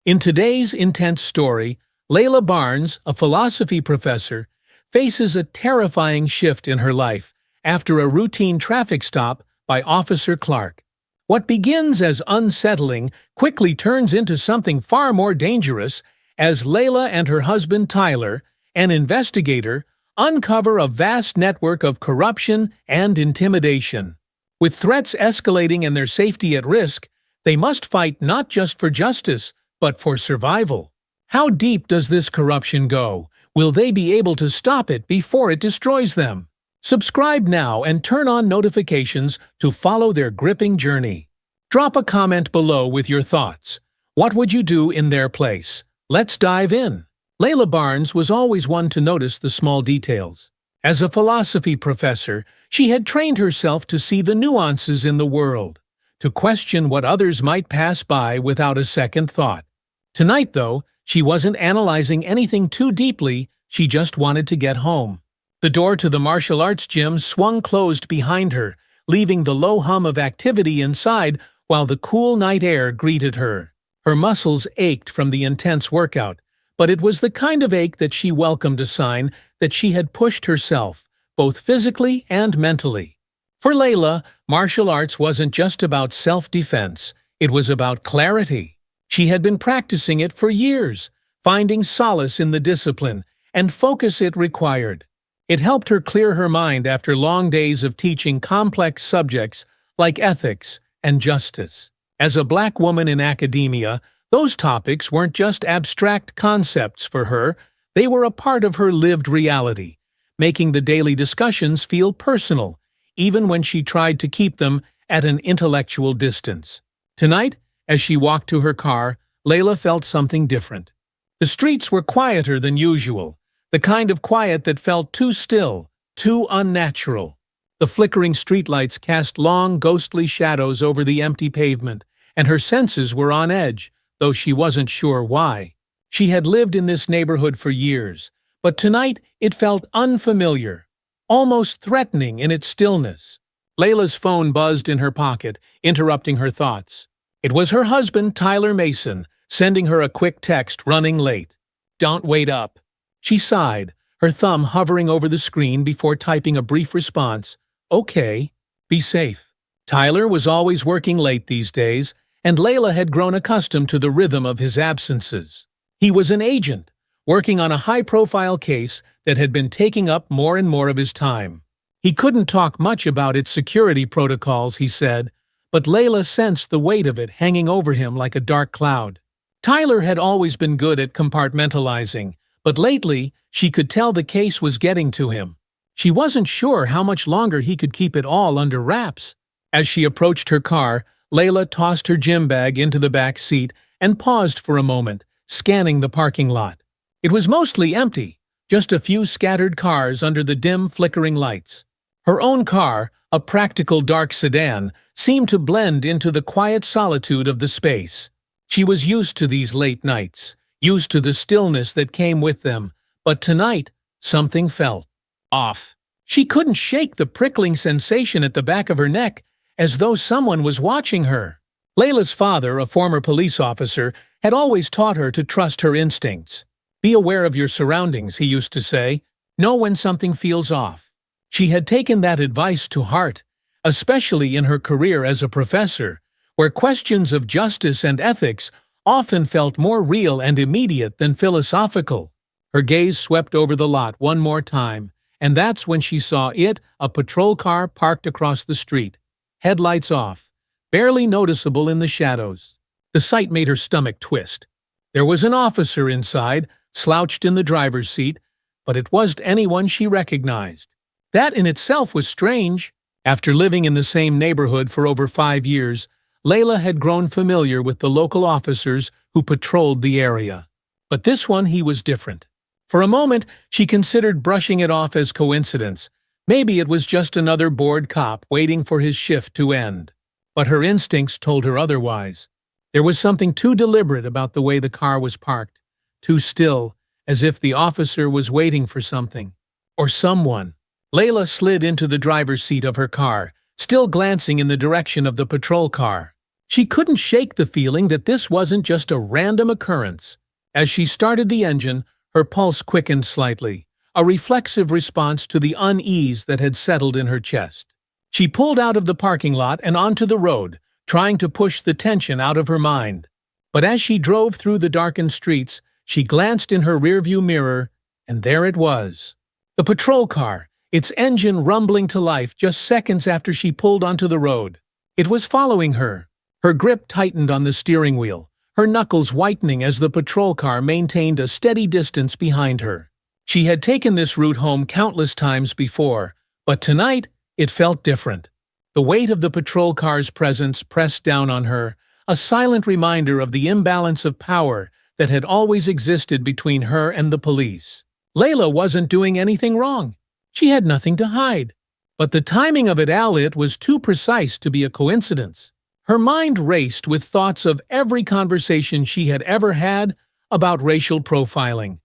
In today's intense story, Lila Barnes, a philosophy professor, faces a terrifying shift in her life after a routine traffic stop by Officer Clark. What begins as unsettling quickly turns into something far more dangerous as Lila and her husband Tyler, an investigator, uncover a vast network of corruption and intimidation. With threats escalating and their safety at risk, they must fight not just for justice, but for survival. How deep does this corruption go? Will they be able to stop it before it destroys them? Subscribe now and turn on notifications to follow their gripping journey. Drop a comment below with your thoughts. What would you do in their place? Let's dive in. Lila Barnes was always one to notice the small details. As a philosophy professor, she had trained herself to see the nuances in the world, to question what others might pass by without a second thought. Tonight, though, she wasn't analyzing anything too deeply, she just wanted to get home. The door to the martial arts gym swung closed behind her, leaving the low hum of activity inside while the cool night air greeted her. Her muscles ached from the intense workout, but it was the kind of ache that she welcomed, a sign that she had pushed herself, both physically and mentally. For Lila, martial arts wasn't just about self-defense, it was about clarity. She had been practicing it for years, finding solace in the discipline and focus it required. It helped her clear her mind after long days of teaching complex subjects like ethics and justice. As a Black woman in academia, those topics weren't just abstract concepts for her, they were a part of her lived reality, making the daily discussions feel personal, even when she tried to keep them at an intellectual distance. Tonight, as she walked to her car, Lila felt something different. The streets were quieter than usual, the kind of quiet that felt too still, too unnatural. The flickering streetlights cast long, ghostly shadows over the empty pavement, and her senses were on edge, though she wasn't sure why. She had lived in this neighborhood for years, but tonight it felt unfamiliar, almost threatening in its stillness. Lila's phone buzzed in her pocket, interrupting her thoughts. It was her husband, Tyler Mason, sending her a quick text running late. "Don't wait up." She sighed, her thumb hovering over the screen before typing a brief response. "Okay, be safe." Tyler was always working late these days, and Lila had grown accustomed to the rhythm of his absences. He was an agent, working on a high-profile case that had been taking up more and more of his time. He couldn't talk much about its security protocols, he said, but Lila sensed the weight of it hanging over him like a dark cloud. Tyler had always been good at compartmentalizing, but lately she could tell the case was getting to him. She wasn't sure how much longer he could keep it all under wraps. As she approached her car, Lila tossed her gym bag into the back seat and paused for a moment, scanning the parking lot. It was mostly empty, just a few scattered cars under the dim, flickering lights. Her own car, a practical dark sedan, seemed to blend into the quiet solitude of the space. She was used to these late nights, used to the stillness that came with them, but tonight something felt off. She couldn't shake the prickling sensation at the back of her neck, as though someone was watching her. Lila's father, a former police officer, had always taught her to trust her instincts. "Be aware of your surroundings," he used to say. "Know when something feels off." She had taken that advice to heart, especially in her career as a professor, where questions of justice and ethics often felt more real and immediate than philosophical. Her gaze swept over the lot one more time, and that's when she saw a patrol car parked across the street, headlights off, barely noticeable in the shadows. The sight made her stomach twist. There was an officer inside, slouched in the driver's seat, but it wasn't anyone she recognized. That in itself was strange. After living in the same neighborhood for over 5 years, Lila had grown familiar with the local officers who patrolled the area. But this one, he was different. For a moment, she considered brushing it off as coincidence. Maybe it was just another bored cop waiting for his shift to end. But her instincts told her otherwise. There was something too deliberate about the way the car was parked, too still, as if the officer was waiting for something, or someone. Lila slid into the driver's seat of her car, still glancing in the direction of the patrol car. She couldn't shake the feeling that this wasn't just a random occurrence. As she started the engine, her pulse quickened slightly, a reflexive response to the unease that had settled in her chest. She pulled out of the parking lot and onto the road, trying to push the tension out of her mind. But as she drove through the darkened streets, she glanced in her rearview mirror, and there it was. The patrol car, its engine rumbling to life just seconds after she pulled onto the road. It was following her. Her grip tightened on the steering wheel, her knuckles whitening as the patrol car maintained a steady distance behind her. She had taken this route home countless times before, but tonight it felt different. The weight of the patrol car's presence pressed down on her, a silent reminder of the imbalance of power that had always existed between her and the police. Lila wasn't doing anything wrong. She had nothing to hide. But the timing of it all was too precise to be a coincidence. Her mind raced with thoughts of every conversation she had ever had about racial profiling,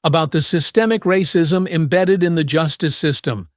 about the systemic racism embedded in the justice system,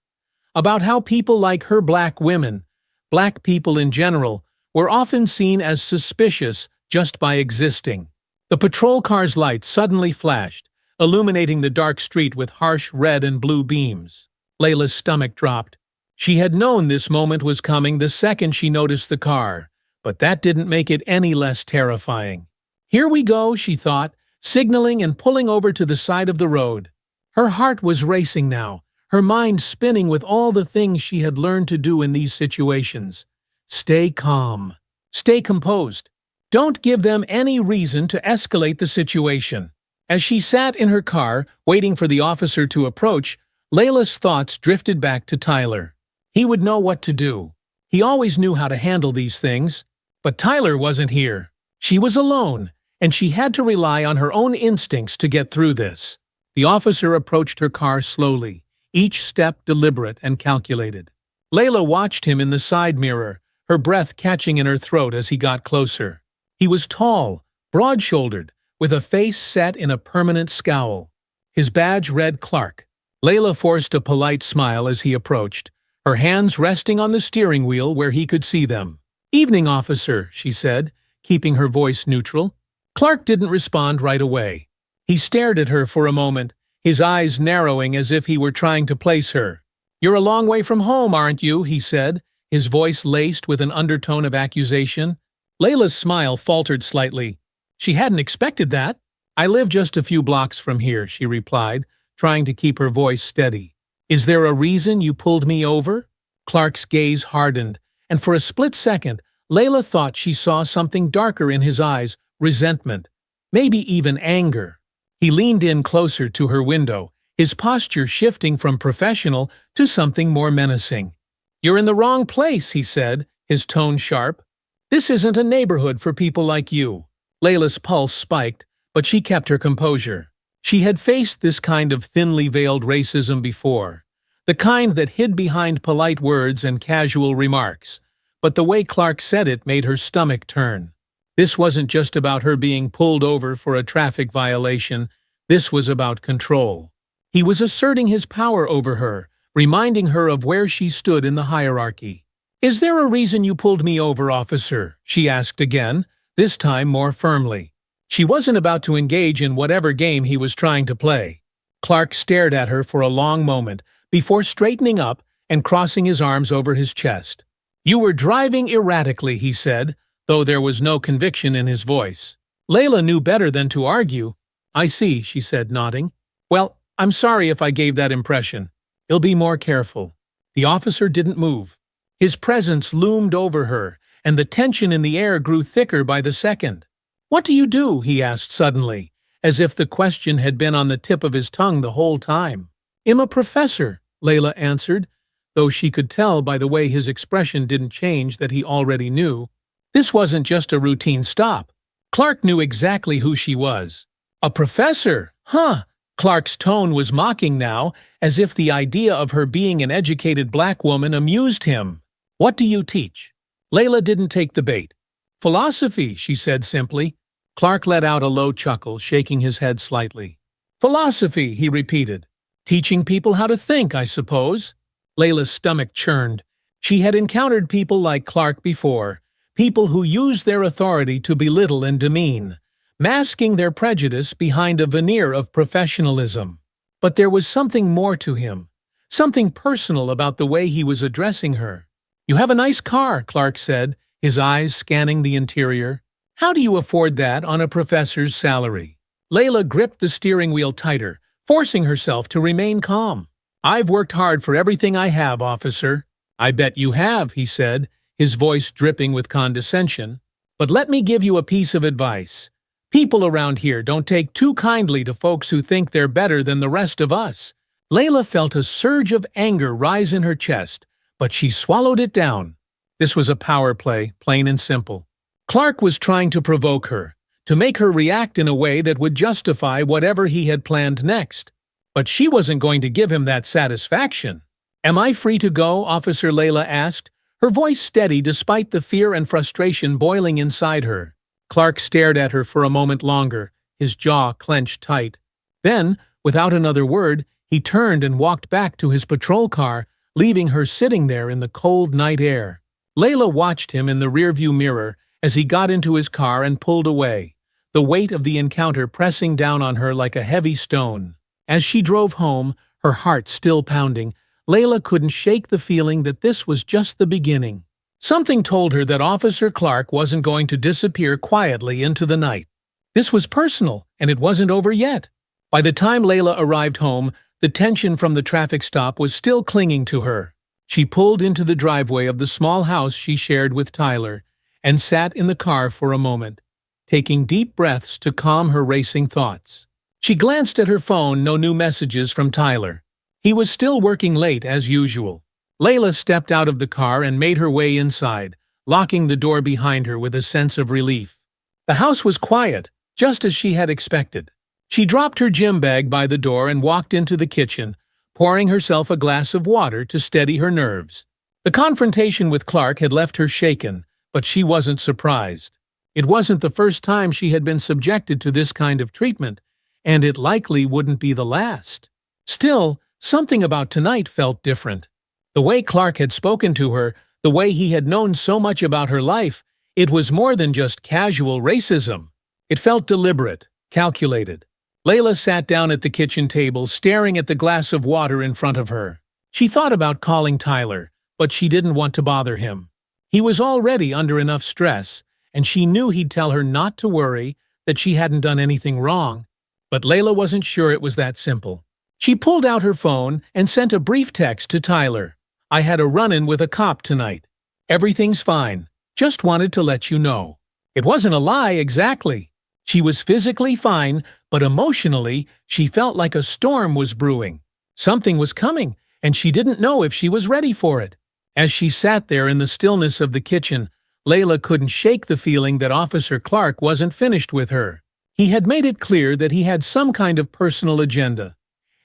about how people like her black women, black people in general, were often seen as suspicious just by existing. The patrol car's lights suddenly flashed, illuminating the dark street with harsh red and blue beams. Lila's stomach dropped. She had known this moment was coming the second she noticed the car, but that didn't make it any less terrifying. Here we go, she thought, signaling and pulling over to the side of the road. Her heart was racing now, her mind spinning with all the things she had learned to do in these situations. Stay calm. Stay composed. Don't give them any reason to escalate the situation. As she sat in her car, waiting for the officer to approach, Lila's thoughts drifted back to Tyler. He would know what to do. He always knew how to handle these things. But Tyler wasn't here. She was alone, and she had to rely on her own instincts to get through this. The officer approached her car slowly, each step deliberate and calculated. Lila watched him in the side mirror, her breath catching in her throat as he got closer. He was tall, broad-shouldered, with a face set in a permanent scowl. His badge read Clark. Lila forced a polite smile as he approached, her hands resting on the steering wheel where he could see them. "Evening, officer," she said, keeping her voice neutral. Clark didn't respond right away. He stared at her for a moment, his eyes narrowing as if he were trying to place her. "You're a long way from home, aren't you?" he said, his voice laced with an undertone of accusation. Lila's smile faltered slightly. She hadn't expected that. "I live just a few blocks from here," she replied, trying to keep her voice steady. "Is there a reason you pulled me over?" Clark's gaze hardened, and for a split second, Lila thought she saw something darker in his eyes, resentment, maybe even anger. He leaned in closer to her window, his posture shifting from professional to something more menacing. "You're in the wrong place," he said, his tone sharp. "This isn't a neighborhood for people like you." Lila's pulse spiked, but she kept her composure. She had faced this kind of thinly veiled racism before, the kind that hid behind polite words and casual remarks. But the way Clark said it made her stomach turn. This wasn't just about her being pulled over for a traffic violation. This was about control. He was asserting his power over her, reminding her of where she stood in the hierarchy. "Is there a reason you pulled me over, officer?" she asked again, this time more firmly. She wasn't about to engage in whatever game he was trying to play. Clark stared at her for a long moment, before straightening up and crossing his arms over his chest. "You were driving erratically," he said, though there was no conviction in his voice. Lila knew better than to argue. "I see," she said, nodding. "Well, I'm sorry if I gave that impression. I'll be more careful." The officer didn't move. His presence loomed over her, and the tension in the air grew thicker by the second. "What do you do?" he asked suddenly, as if the question had been on the tip of his tongue the whole time. "I'm a professor," Lila answered, though she could tell by the way his expression didn't change that he already knew. This wasn't just a routine stop. Clark knew exactly who she was. "A professor? Huh?" Clark's tone was mocking now, as if the idea of her being an educated black woman amused him. "What do you teach?" Lila didn't take the bait. "Philosophy," she said simply. Clark let out a low chuckle, shaking his head slightly. "Philosophy," he repeated. "Teaching people how to think, I suppose." Lila's stomach churned. She had encountered people like Clark before, people who use their authority to belittle and demean, masking their prejudice behind a veneer of professionalism. But there was something more to him, something personal about the way he was addressing her. "You have a nice car," Clark said, his eyes scanning the interior. "How do you afford that on a professor's salary?" Lila gripped the steering wheel tighter, forcing herself to remain calm. "I've worked hard for everything I have, officer." "I bet you have," he said, his voice dripping with condescension. "But let me give you a piece of advice. People around here don't take too kindly to folks who think they're better than the rest of us." Layla felt a surge of anger rise in her chest, but she swallowed it down. This was a power play, plain and simple. Clark was trying to provoke her, to make her react in a way that would justify whatever he had planned next. But she wasn't going to give him that satisfaction. "Am I free to go?" Officer Layla asked, her voice steady despite the fear and frustration boiling inside her. Clark stared at her for a moment longer, his jaw clenched tight. Then, without another word, he turned and walked back to his patrol car, leaving her sitting there in the cold night air. Layla watched him in the rearview mirror as he got into his car and pulled away, the weight of the encounter pressing down on her like a heavy stone. As she drove home, her heart still pounding, Layla couldn't shake the feeling that this was just the beginning. Something told her that Officer Clark wasn't going to disappear quietly into the night. This was personal, and it wasn't over yet. By the time Layla arrived home, the tension from the traffic stop was still clinging to her. She pulled into the driveway of the small house she shared with Tyler and sat in the car for a moment, taking deep breaths to calm her racing thoughts. She glanced at her phone, no new messages from Tyler. He was still working late as usual. Layla stepped out of the car and made her way inside, locking the door behind her with a sense of relief. The house was quiet, just as she had expected. She dropped her gym bag by the door and walked into the kitchen, pouring herself a glass of water to steady her nerves. The confrontation with Clark had left her shaken, but she wasn't surprised. It wasn't the first time she had been subjected to this kind of treatment, and it likely wouldn't be the last. Still, something about tonight felt different. The way Clark had spoken to her, the way he had known so much about her life, it was more than just casual racism. It felt deliberate, calculated. Layla sat down at the kitchen table, staring at the glass of water in front of her. She thought about calling Tyler, but she didn't want to bother him. He was already under enough stress, and she knew he'd tell her not to worry, that she hadn't done anything wrong. But Layla wasn't sure it was that simple. She pulled out her phone and sent a brief text to Tyler. "I had a run-in with a cop tonight. Everything's fine. Just wanted to let you know." It wasn't a lie exactly. She was physically fine, but emotionally, she felt like a storm was brewing. Something was coming, and she didn't know if she was ready for it. As she sat there in the stillness of the kitchen, Layla couldn't shake the feeling that Officer Clark wasn't finished with her. He had made it clear that he had some kind of personal agenda,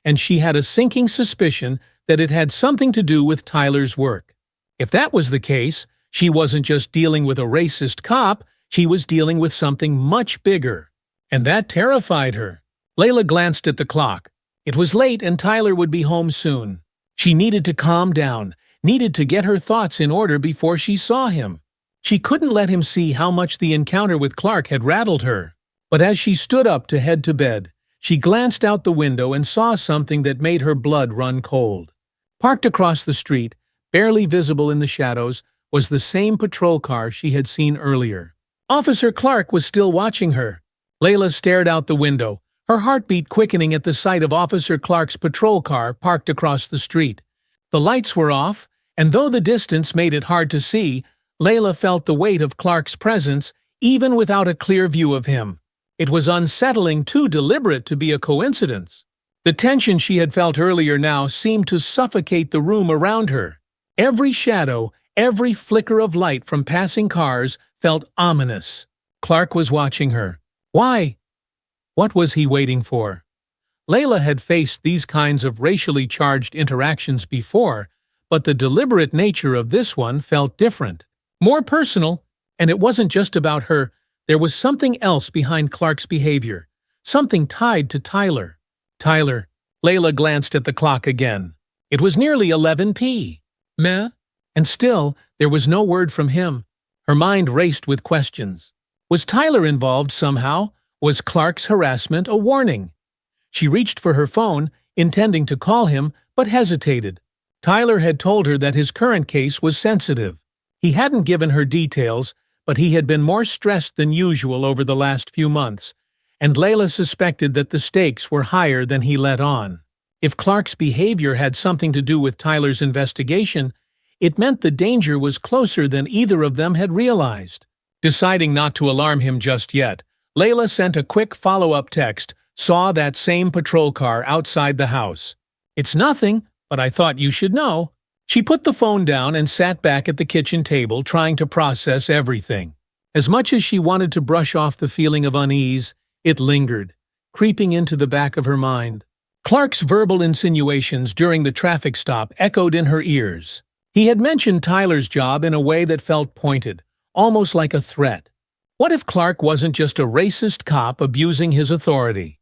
and she had a sinking suspicion that it had something to do with Tyler's work. If that was the case, she wasn't just dealing with a racist cop, she was dealing with something much bigger. And that terrified her. Layla glanced at the clock. It was late and Tyler would be home soon. She needed to calm down, needed to get her thoughts in order before she saw him. She couldn't let him see how much the encounter with Clark had rattled her. But as she stood up to head to bed, she glanced out the window and saw something that made her blood run cold. Parked across the street, barely visible in the shadows, was the same patrol car she had seen earlier. Officer Clark was still watching her. Layla stared out the window, her heartbeat quickening at the sight of Officer Clark's patrol car parked across the street. The lights were off, and though the distance made it hard to see, Layla felt the weight of Clark's presence even without a clear view of him. It was unsettling, too deliberate to be a coincidence. The tension she had felt earlier now seemed to suffocate the room around her. Every shadow, every flicker of light from passing cars felt ominous. Clark was watching her. Why? What was he waiting for? Layla had faced these kinds of racially charged interactions before, but the deliberate nature of this one felt different. More personal, and it wasn't just about her. There was something else behind Clark's behavior, something tied to Tyler. Tyler. Layla glanced at the clock again. It was nearly 11 p.m. And still, there was no word from him. Her mind raced with questions. Was Tyler involved somehow? Was Clark's harassment a warning? She reached for her phone, intending to call him, but hesitated. Tyler had told her that his current case was sensitive. He hadn't given her details, but he had been more stressed than usual over the last few months, and Lila suspected that the stakes were higher than he let on. If Clark's behavior had something to do with Tyler's investigation, it meant the danger was closer than either of them had realized. Deciding not to alarm him just yet, Lila sent a quick follow-up text, saw that same patrol car outside the house. "It's nothing, but I thought you should know." She put the phone down and sat back at the kitchen table, trying to process everything. As much as she wanted to brush off the feeling of unease, it lingered, creeping into the back of her mind. Clark's verbal insinuations during the traffic stop echoed in her ears. He had mentioned Tyler's job in a way that felt pointed, almost like a threat. What if Clark wasn't just a racist cop abusing his authority?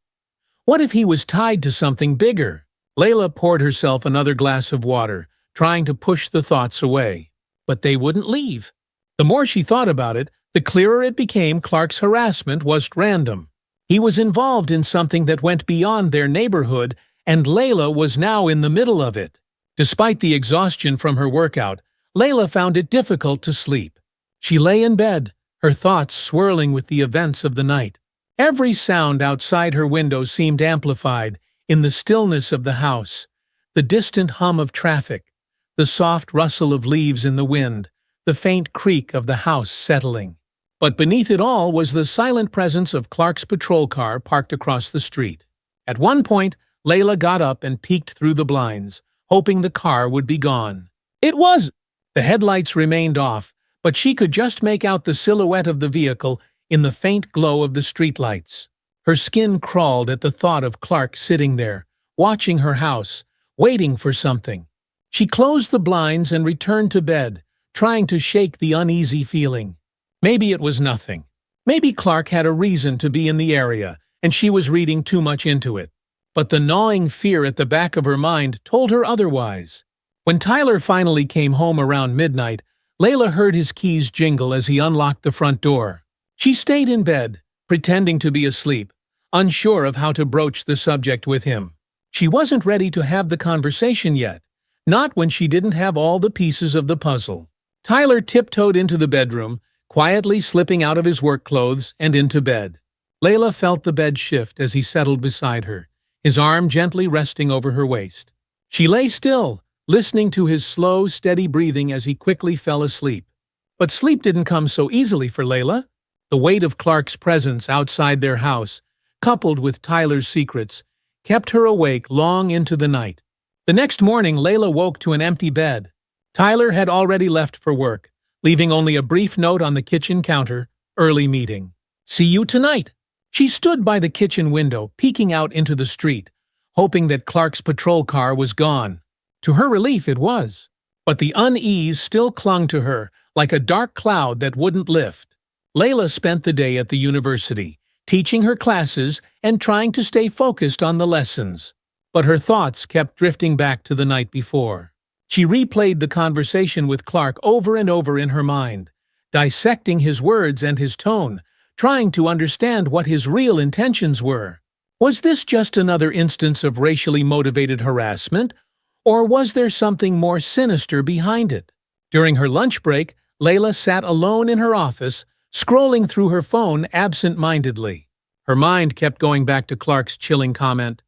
What if he was tied to something bigger? Lila poured herself another glass of water, trying to push the thoughts away. But they wouldn't leave. The more she thought about it, the clearer it became Clark's harassment wasn't random. He was involved in something that went beyond their neighborhood, and Lila was now in the middle of it. Despite the exhaustion from her workout, Lila found it difficult to sleep. She lay in bed, her thoughts swirling with the events of the night. Every sound outside her window seemed amplified in the stillness of the house. The distant hum of traffic, the soft rustle of leaves in the wind, the faint creak of the house settling. But beneath it all was the silent presence of Clark's patrol car parked across the street. At one point, Lila got up and peeked through the blinds, hoping the car would be gone. It was! The headlights remained off, but she could just make out the silhouette of the vehicle in the faint glow of the streetlights. Her skin crawled at the thought of Clark sitting there, watching her house, waiting for something. She closed the blinds and returned to bed, trying to shake the uneasy feeling. Maybe it was nothing. Maybe Clark had a reason to be in the area, and she was reading too much into it. But the gnawing fear at the back of her mind told her otherwise. When Tyler finally came home around midnight, Lila heard his keys jingle as he unlocked the front door. She stayed in bed, pretending to be asleep, unsure of how to broach the subject with him. She wasn't ready to have the conversation yet, not when she didn't have all the pieces of the puzzle. Tyler tiptoed into the bedroom, quietly slipping out of his work clothes and into bed. Lila felt the bed shift as he settled beside her, his arm gently resting over her waist. She lay still, listening to his slow, steady breathing as he quickly fell asleep. But sleep didn't come so easily for Lila. The weight of Clark's presence outside their house, coupled with Tyler's secrets, kept her awake long into the night. The next morning, Lila woke to an empty bed. Tyler had already left for work, leaving only a brief note on the kitchen counter, "Early meeting. See you tonight." She stood by the kitchen window, peeking out into the street, hoping that Clark's patrol car was gone. To her relief, it was. But the unease still clung to her, like a dark cloud that wouldn't lift. Lila spent the day at the university, teaching her classes and trying to stay focused on the lessons. But her thoughts kept drifting back to the night before. She replayed the conversation with Clark over and over in her mind, dissecting his words and his tone, trying to understand what his real intentions were. Was this just another instance of racially motivated harassment, or was there something more sinister behind it? During her lunch break, Lila sat alone in her office, scrolling through her phone absent-mindedly. Her mind kept going back to Clark's chilling comment,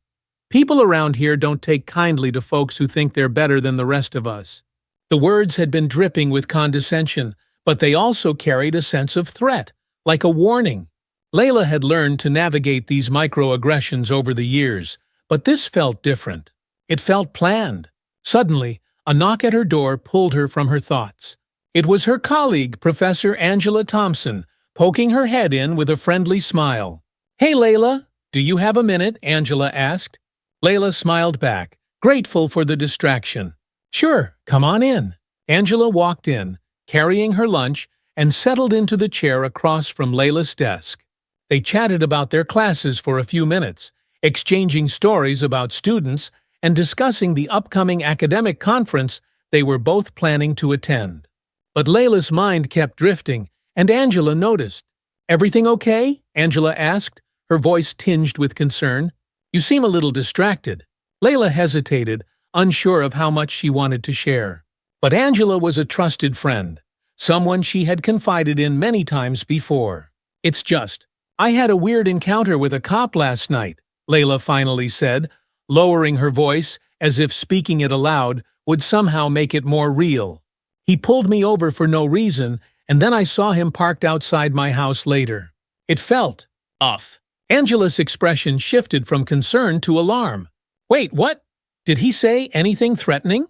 "People around here don't take kindly to folks who think they're better than the rest of us." The words had been dripping with condescension, but they also carried a sense of threat, like a warning. Lila had learned to navigate these microaggressions over the years, but this felt different. It felt planned. Suddenly, a knock at her door pulled her from her thoughts. It was her colleague, Professor Angela Thompson, poking her head in with a friendly smile. "Hey, Lila, do you have a minute?" Angela asked. Lila smiled back, grateful for the distraction. "Sure, come on in." Angela walked in, carrying her lunch, and settled into the chair across from Lila's desk. They chatted about their classes for a few minutes, exchanging stories about students and discussing the upcoming academic conference they were both planning to attend. But Lila's mind kept drifting, and Angela noticed. "Everything okay?" Angela asked, her voice tinged with concern. "You seem a little distracted." Lila hesitated, unsure of how much she wanted to share. But Angela was a trusted friend, someone she had confided in many times before. "It's just, I had a weird encounter with a cop last night," Lila finally said, lowering her voice as if speaking it aloud would somehow make it more real. "He pulled me over for no reason, and then I saw him parked outside my house later. It felt off." Angela's expression shifted from concern to alarm. "Wait, what? Did he say anything threatening?"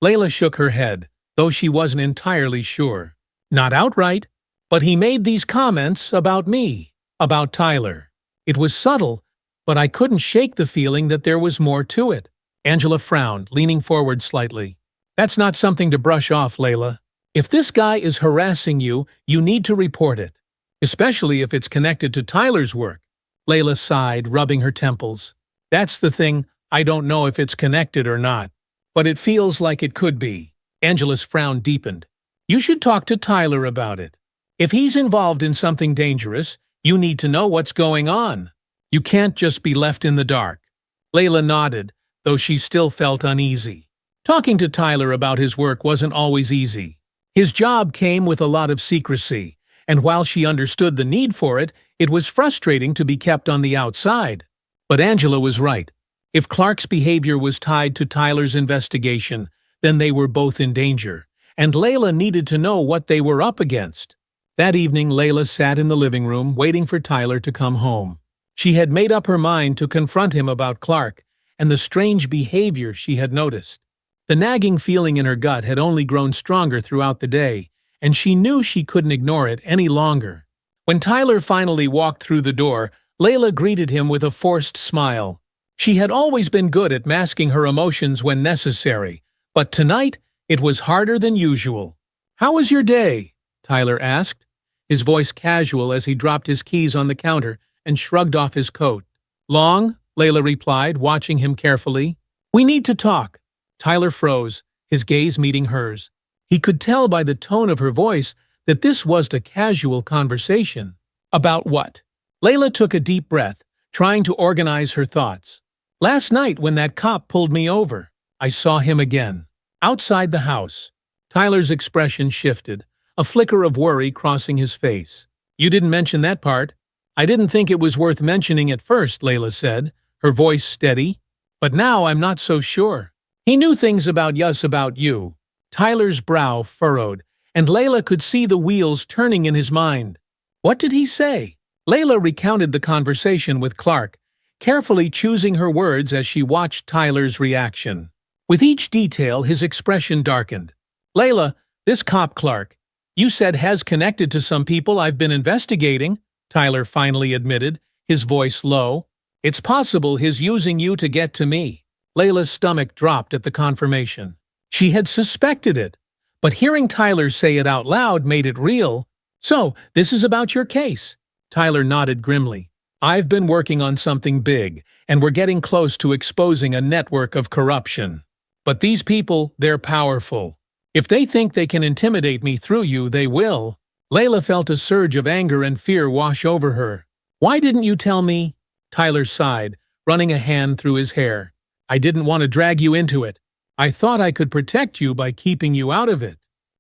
Layla shook her head, though she wasn't entirely sure. "Not outright, but he made these comments about me, about Tyler. It was subtle, but I couldn't shake the feeling that there was more to it." Angela frowned, leaning forward slightly. "That's not something to brush off, Layla. If this guy is harassing you, you need to report it, especially if it's connected to Tyler's work." Layla sighed, rubbing her temples. "That's the thing, I don't know if it's connected or not, but it feels like it could be." Angela's frown deepened. "You should talk to Tyler about it. If he's involved in something dangerous, you need to know what's going on. You can't just be left in the dark." Layla nodded, though she still felt uneasy. Talking to Tyler about his work wasn't always easy. His job came with a lot of secrecy, and while she understood the need for it, it was frustrating to be kept on the outside. But Angela was right. If Clark's behavior was tied to Tyler's investigation, then they were both in danger, and Layla needed to know what they were up against. That evening, Layla sat in the living room, waiting for Tyler to come home. She had made up her mind to confront him about Clark and the strange behavior she had noticed. The nagging feeling in her gut had only grown stronger throughout the day, and she knew she couldn't ignore it any longer. When Tyler finally walked through the door, Layla greeted him with a forced smile. She had always been good at masking her emotions when necessary, but tonight it was harder than usual. "How was your day?" Tyler asked, his voice casual as he dropped his keys on the counter and shrugged off his coat. "Long?" Layla replied, watching him carefully. "We need to talk." Tyler froze, his gaze meeting hers. He could tell by the tone of her voice that this wasn't a casual conversation. "About what?" Layla took a deep breath, trying to organize her thoughts. "Last night when that cop pulled me over, I saw him again, outside the house." Tyler's expression shifted, a flicker of worry crossing his face. "You didn't mention that part." "I didn't think it was worth mentioning at first," Layla said, her voice steady. "But now I'm not so sure. He knew things about us about you." Tyler's brow furrowed, and Layla could see the wheels turning in his mind. "What did he say?" Layla recounted the conversation with Clark, carefully choosing her words as she watched Tyler's reaction. With each detail, his expression darkened. "Layla, this cop Clark, you said has connected to some people I've been investigating," Tyler finally admitted, his voice low. "It's possible he's using you to get to me." Layla's stomach dropped at the confirmation. She had suspected it, but hearing Tyler say it out loud made it real. "So, this is about your case?" Tyler nodded grimly. "I've been working on something big, and we're getting close to exposing a network of corruption. But these people, they're powerful. If they think they can intimidate me through you, they will." Layla felt a surge of anger and fear wash over her. "Why didn't you tell me?" Tyler sighed, running a hand through his hair. "I didn't want to drag you into it. I thought I could protect you by keeping you out of it."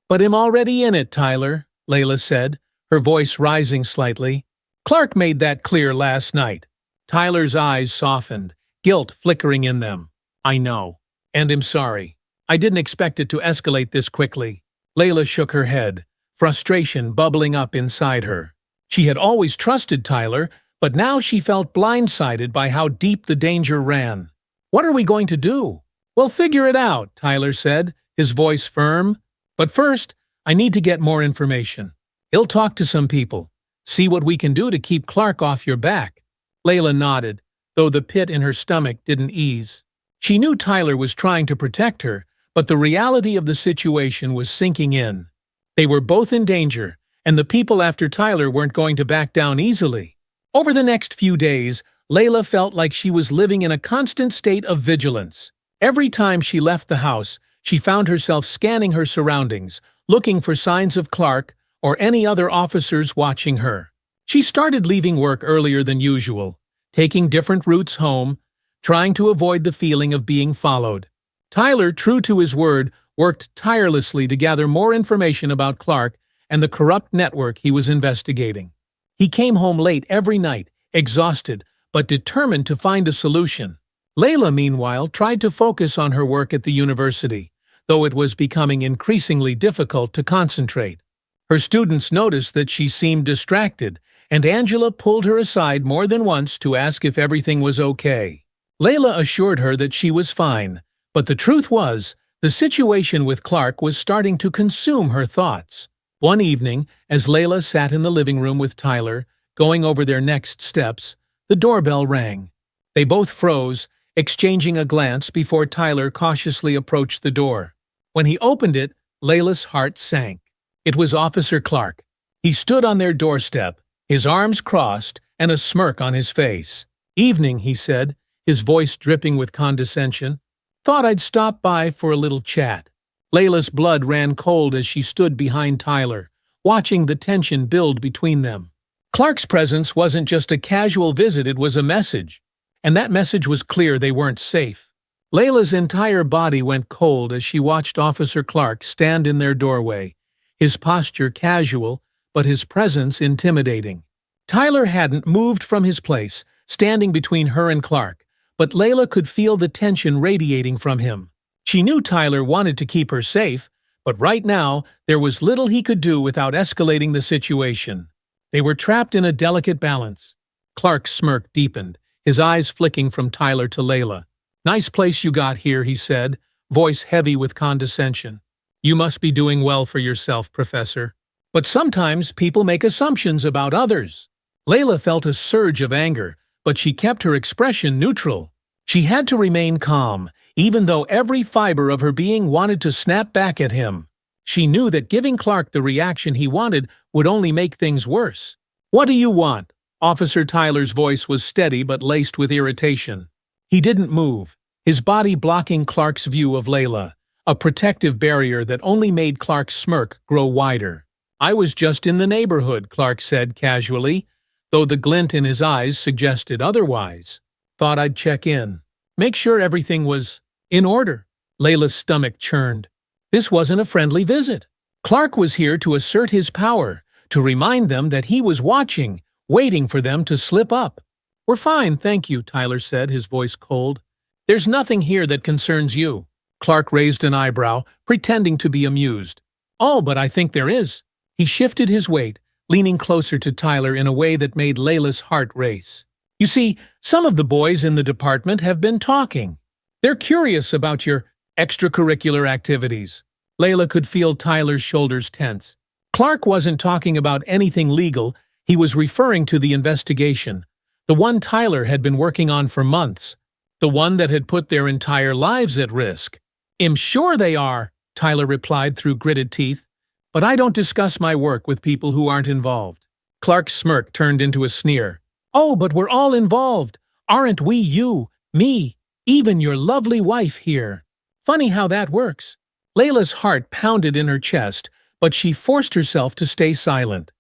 "But I'm already in it, Tyler," Layla said, her voice rising slightly. "Clark made that clear last night." Tyler's eyes softened, guilt flickering in them. "I know. And I'm sorry. I didn't expect it to escalate this quickly." Layla shook her head, frustration bubbling up inside her. She had always trusted Tyler, but now she felt blindsided by how deep the danger ran. "What are we going to do?" "We'll figure it out," Tyler said, his voice firm. "But first, I need to get more information. He'll talk to some people. See what we can do to keep Clark off your back." Layla nodded, though the pit in her stomach didn't ease. She knew Tyler was trying to protect her, but the reality of the situation was sinking in. They were both in danger, and the people after Tyler weren't going to back down easily. Over the next few days, Layla felt like she was living in a constant state of vigilance. Every time she left the house, she found herself scanning her surroundings, looking for signs of Clark, or any other officers watching her. She started leaving work earlier than usual, taking different routes home, trying to avoid the feeling of being followed. Tyler, true to his word, worked tirelessly to gather more information about Clark and the corrupt network he was investigating. He came home late every night, exhausted, but determined to find a solution. Lila, meanwhile, tried to focus on her work at the university, though it was becoming increasingly difficult to concentrate. Her students noticed that she seemed distracted, and Angela pulled her aside more than once to ask if everything was okay. Lila assured her that she was fine, but the truth was, the situation with Clark was starting to consume her thoughts. One evening, as Lila sat in the living room with Tyler, going over their next steps, the doorbell rang. They both froze, exchanging a glance before Tyler cautiously approached the door. When he opened it, Lila's heart sank. It was Officer Clark. He stood on their doorstep, his arms crossed and a smirk on his face. "Evening," he said, his voice dripping with condescension. "Thought I'd stop by for a little chat." Lila's blood ran cold as she stood behind Tyler, watching the tension build between them. Clark's presence wasn't just a casual visit, it was a message. And that message was clear: they weren't safe. Lila's entire body went cold as she watched Officer Clark stand in their doorway, his posture casual, but his presence intimidating. Tyler hadn't moved from his place, standing between her and Clark, but Lila could feel the tension radiating from him. She knew Tyler wanted to keep her safe, but right now there was little he could do without escalating the situation. They were trapped in a delicate balance. Clark's smirk deepened, his eyes flicking from Tyler to Lila. "Nice place you got here," he said, voice heavy with condescension. "You must be doing well for yourself, Professor. But sometimes people make assumptions about others." Lila felt a surge of anger, but she kept her expression neutral. She had to remain calm, even though every fiber of her being wanted to snap back at him. She knew that giving Clark the reaction he wanted would only make things worse. "What do you want?" Officer Tyler's voice was steady but laced with irritation. He didn't move, his body blocking Clark's view of Lila, a protective barrier that only made Clark's smirk grow wider. "I was just in the neighborhood," Clark said casually, though the glint in his eyes suggested otherwise. "Thought I'd check in. Make sure everything was in order." Lila's stomach churned. This wasn't a friendly visit. Clark was here to assert his power, to remind them that he was watching, waiting for them to slip up. "We're fine, thank you," Tyler said, his voice cold. "There's nothing here that concerns you." Clark raised an eyebrow, pretending to be amused. "Oh, but I think there is." He shifted his weight, leaning closer to Tyler in a way that made Lila's heart race. "You see, some of the boys in the department have been talking. They're curious about your extracurricular activities." Lila could feel Tyler's shoulders tense. Clark wasn't talking about anything legal, he was referring to the investigation, the one Tyler had been working on for months, the one that had put their entire lives at risk. "I'm sure they are," Tyler replied through gritted teeth, "but I don't discuss my work with people who aren't involved." Clark's smirk turned into a sneer. "Oh, but we're all involved. Aren't we? You, me, even your lovely wife here. Funny how that works." Lila's heart pounded in her chest, but she forced herself to stay silent.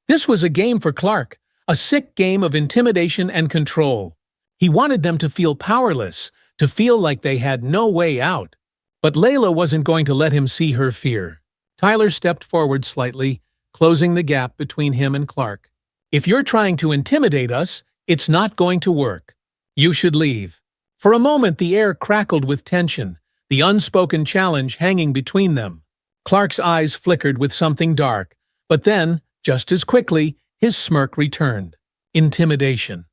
This was a game for Clark, a sick game of intimidation and control. He wanted them to feel powerless, to feel like they had no way out. But Lila wasn't going to let him see her fear. Tyler stepped forward slightly, closing the gap between him and Clark. "If you're trying to intimidate us, it's not going to work. You should leave." For a moment the air crackled with tension, the unspoken challenge hanging between them. Clark's eyes flickered with something dark, but then, just as quickly, his smirk returned. Intimidation.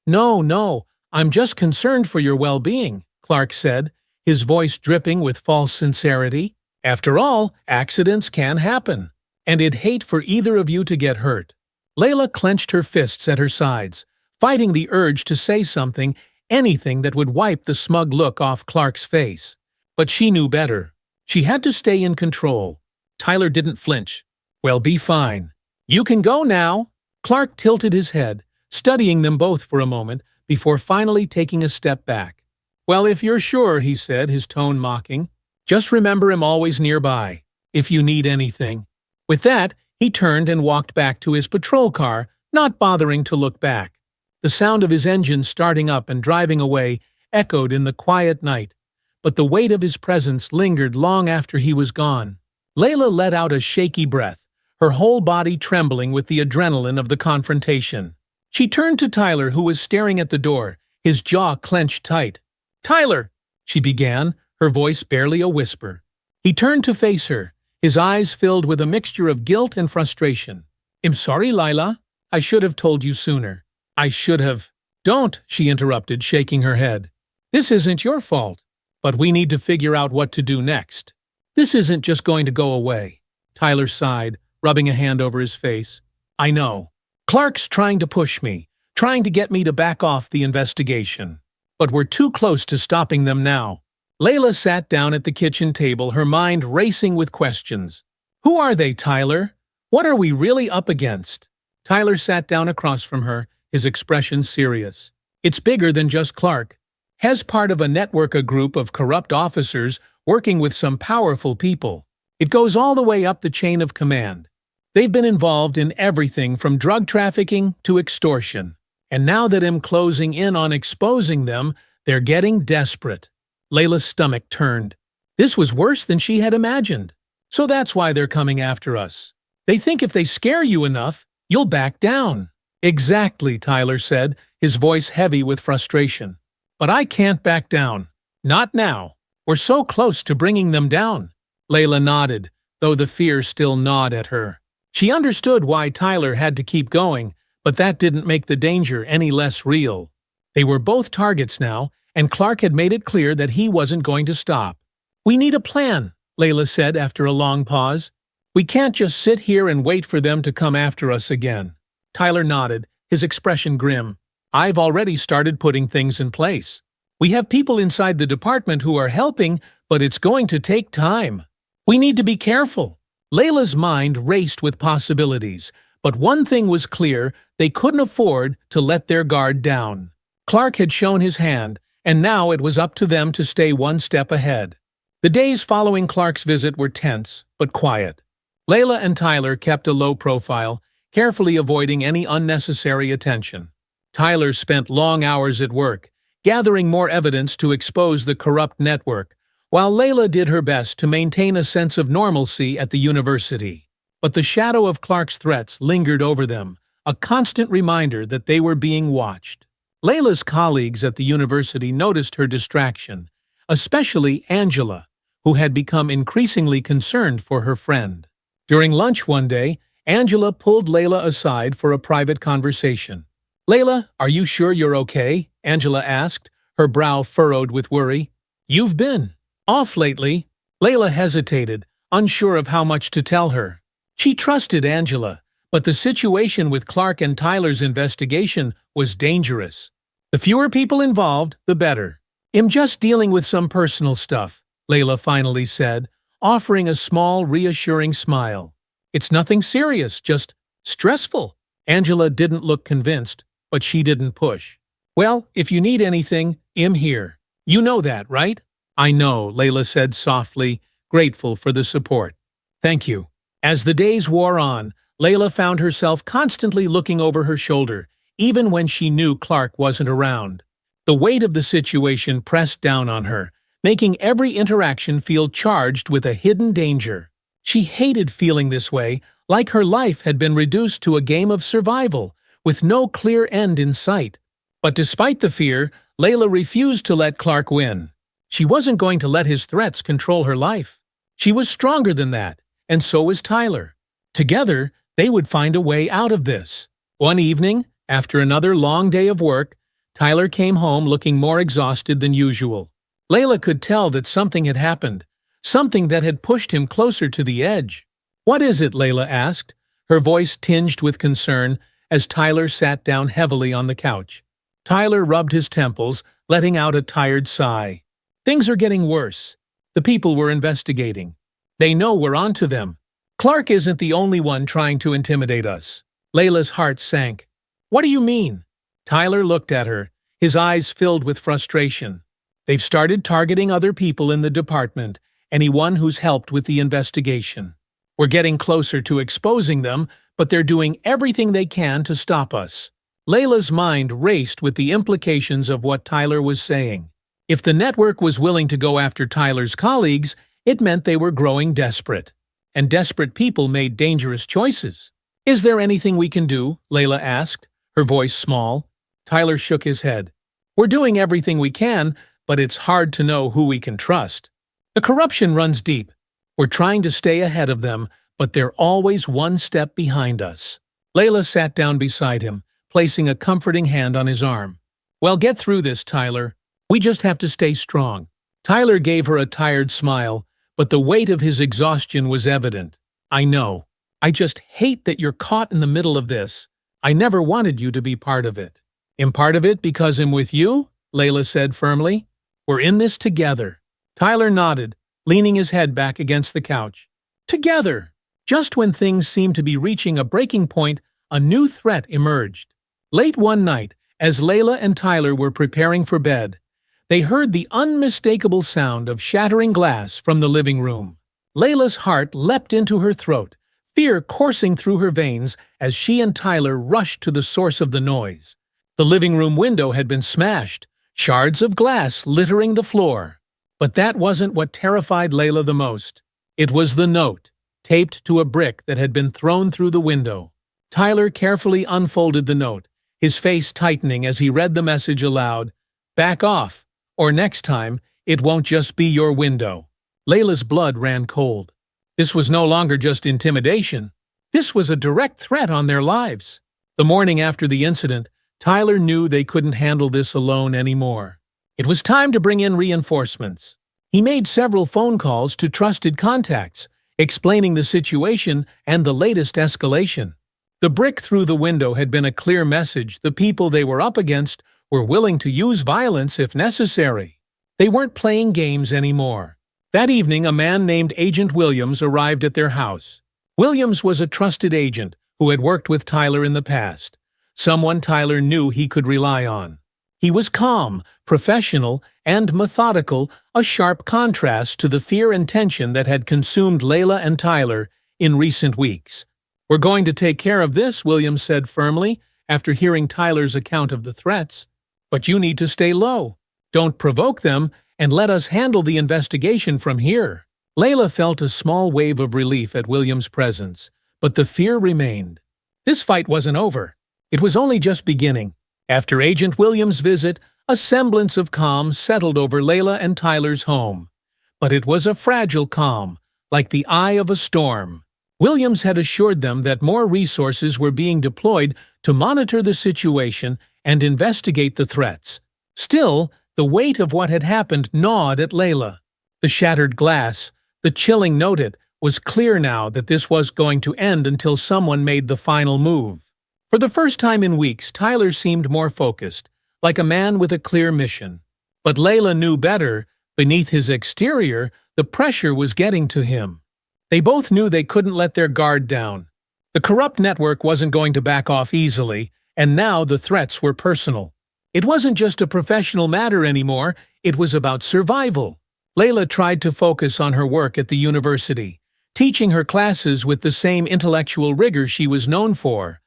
No, I'm just concerned for your well-being," Clark said, his voice dripping with false sincerity. "After all, accidents can happen, and I'd hate for either of you to get hurt." Lila clenched her fists at her sides, fighting the urge to say something, anything that would wipe the smug look off Clark's face. But she knew better. She had to stay in control. Tyler didn't flinch. "Well, be fine. You can go now." Clark tilted his head, studying them both for a moment, before finally taking a step back. "Well, if you're sure," he said, his tone mocking. "Just remember I'm always nearby, if you need anything." With that, He turned and walked back to his patrol car, not bothering to look back. The sound of his engine starting up and driving away echoed in the quiet night, but the weight of his presence lingered long after he was gone. Lila let out a shaky breath, her whole body trembling with the adrenaline of the confrontation. She turned to Tyler, who was staring at the door, his jaw clenched tight. "Tyler," she began, her voice barely a whisper. He turned to face her, his eyes filled with a mixture of guilt and frustration. "I'm sorry, Lila. I should have told you sooner. I should have—" "Don't," she interrupted, shaking her head. "This isn't your fault. But we need to figure out what to do next. This isn't just going to go away." Tyler sighed, rubbing a hand over his face. "I know. Clark's trying to push me, trying to get me to back off the investigation. But we're too close to stopping them now." Layla sat down at the kitchen table, her mind racing with questions. "Who are they, Tyler? What are we really up against?" Tyler sat down across from her, his expression serious. "It's bigger than just Clark. Hes part of a group of corrupt officers working with some powerful people. It goes all the way up the chain of command. They've been involved in everything from drug trafficking to extortion. And now that I'm closing in on exposing them, they're getting desperate." Layla's stomach turned. This was worse than she had imagined. "So that's why they're coming after us. They think if they scare you enough, you'll back down." "Exactly," Tyler said, his voice heavy with frustration. "But I can't back down. Not now. We're so close to bringing them down." Layla nodded, though the fear still gnawed at her. She understood why Tyler had to keep going, but that didn't make the danger any less real. They were both targets now, and Clark had made it clear that he wasn't going to stop. "We need a plan," Layla said after a long pause. "We can't just sit here and wait for them to come after us again." Tyler nodded, his expression grim. "I've already started putting things in place. We have people inside the department who are helping, but it's going to take time. We need to be careful." Layla's mind raced with possibilities, but one thing was clear: they couldn't afford to let their guard down. Clark had shown his hand, and now it was up to them to stay one step ahead. The days following Clark's visit were tense, but quiet. Layla and Tyler kept a low profile, carefully avoiding any unnecessary attention. Tyler spent long hours at work, gathering more evidence to expose the corrupt network, while Layla did her best to maintain a sense of normalcy at the university. But the shadow of Clark's threats lingered over them, a constant reminder that they were being watched. Layla's colleagues at the university noticed her distraction, especially Angela, who had become increasingly concerned for her friend. During lunch one day, Angela pulled Layla aside for a private conversation. "Layla, are you sure you're okay?" Angela asked, her brow furrowed with worry. "You've been off lately." Layla hesitated, unsure of how much to tell her. She trusted Angela, but the situation with Clark and Tyler's investigation was dangerous. The fewer people involved, the better. "I'm just dealing with some personal stuff," Layla finally said, offering a small, reassuring smile. "It's nothing serious, just stressful." Angela didn't look convinced, but she didn't push. "Well, if you need anything, I'm here. You know that, right?" "I know," Layla said softly, grateful for the support. "Thank you." As the days wore on, Layla found herself constantly looking over her shoulder, even when she knew Clark wasn't around. The weight of the situation pressed down on her, making every interaction feel charged with a hidden danger. She hated feeling this way, like her life had been reduced to a game of survival, with no clear end in sight. But despite the fear, Layla refused to let Clark win. She wasn't going to let his threats control her life. She was stronger than that, and so was Tyler. Together, they would find a way out of this. One evening, after another long day of work, Tyler came home looking more exhausted than usual. Layla could tell that something had happened, something that had pushed him closer to the edge. "What is it?" Layla asked, her voice tinged with concern as Tyler sat down heavily on the couch. Tyler rubbed his temples, letting out a tired sigh. "Things are getting worse. The people we're investigating. They know we're onto them. Clark isn't the only one trying to intimidate us." Layla's heart sank. "What do you mean?" Tyler looked at her, his eyes filled with frustration. "They've started targeting other people in the department, anyone who's helped with the investigation. We're getting closer to exposing them, but they're doing everything they can to stop us." Lila's mind raced with the implications of what Tyler was saying. If the network was willing to go after Tyler's colleagues, it meant they were growing desperate. And desperate people made dangerous choices. "Is there anything we can do?" Lila asked, her voice small. Tyler shook his head. "We're doing everything we can, but it's hard to know who we can trust. The corruption runs deep. We're trying to stay ahead of them, but they're always one step behind us." Lila sat down beside him, placing a comforting hand on his arm. "Well, get through this, Tyler. We just have to stay strong." Tyler gave her a tired smile, but the weight of his exhaustion was evident. "I know. I just hate that you're caught in the middle of this. I never wanted you to be part of it." "I'm part of it because I'm with you," Lila said firmly. "We're in this together." Tyler nodded, leaning his head back against the couch. Together! Just when things seemed to be reaching a breaking point, a new threat emerged. Late one night, as Lila and Tyler were preparing for bed, they heard the unmistakable sound of shattering glass from the living room. Lila's heart leapt into her throat, fear coursing through her veins as she and Tyler rushed to the source of the noise. The living room window had been smashed, shards of glass littering the floor. But that wasn't what terrified Lila the most. It was the note, taped to a brick that had been thrown through the window. Tyler carefully unfolded the note, his face tightening as he read the message aloud. "Back off, or next time, it won't just be your window." Lila's blood ran cold. This was no longer just intimidation. This was a direct threat on their lives. The morning after the incident, Tyler knew they couldn't handle this alone anymore. It was time to bring in reinforcements. He made several phone calls to trusted contacts, explaining the situation and the latest escalation. The brick through the window had been a clear message the people they were up against were willing to use violence if necessary. They weren't playing games anymore. That evening, a man named Agent Williams arrived at their house. Williams was a trusted agent who had worked with Tyler in the past, someone Tyler knew he could rely on. He was calm, professional, and methodical, a sharp contrast to the fear and tension that had consumed Lila and Tyler in recent weeks. "We're going to take care of this," Williams said firmly, after hearing Tyler's account of the threats. "But you need to stay low. Don't provoke them, and let us handle the investigation from here." Lila felt a small wave of relief at Williams' presence, but the fear remained. This fight wasn't over. It was only just beginning. After Agent Williams' visit, a semblance of calm settled over Lila and Tyler's home. But it was a fragile calm, like the eye of a storm. Williams had assured them that more resources were being deployed to monitor the situation and investigate the threats. Still, the weight of what had happened gnawed at Lila. The shattered glass, the chilling note, it was clear now that this was going to end until someone made the final move. For the first time in weeks, Tyler seemed more focused, like a man with a clear mission. But Lila knew better. Beneath his exterior, the pressure was getting to him. They both knew they couldn't let their guard down. The corrupt network wasn't going to back off easily, and now the threats were personal. It wasn't just a professional matter anymore, it was about survival. Lila tried to focus on her work at the university, teaching her classes with the same intellectual rigor she was known for.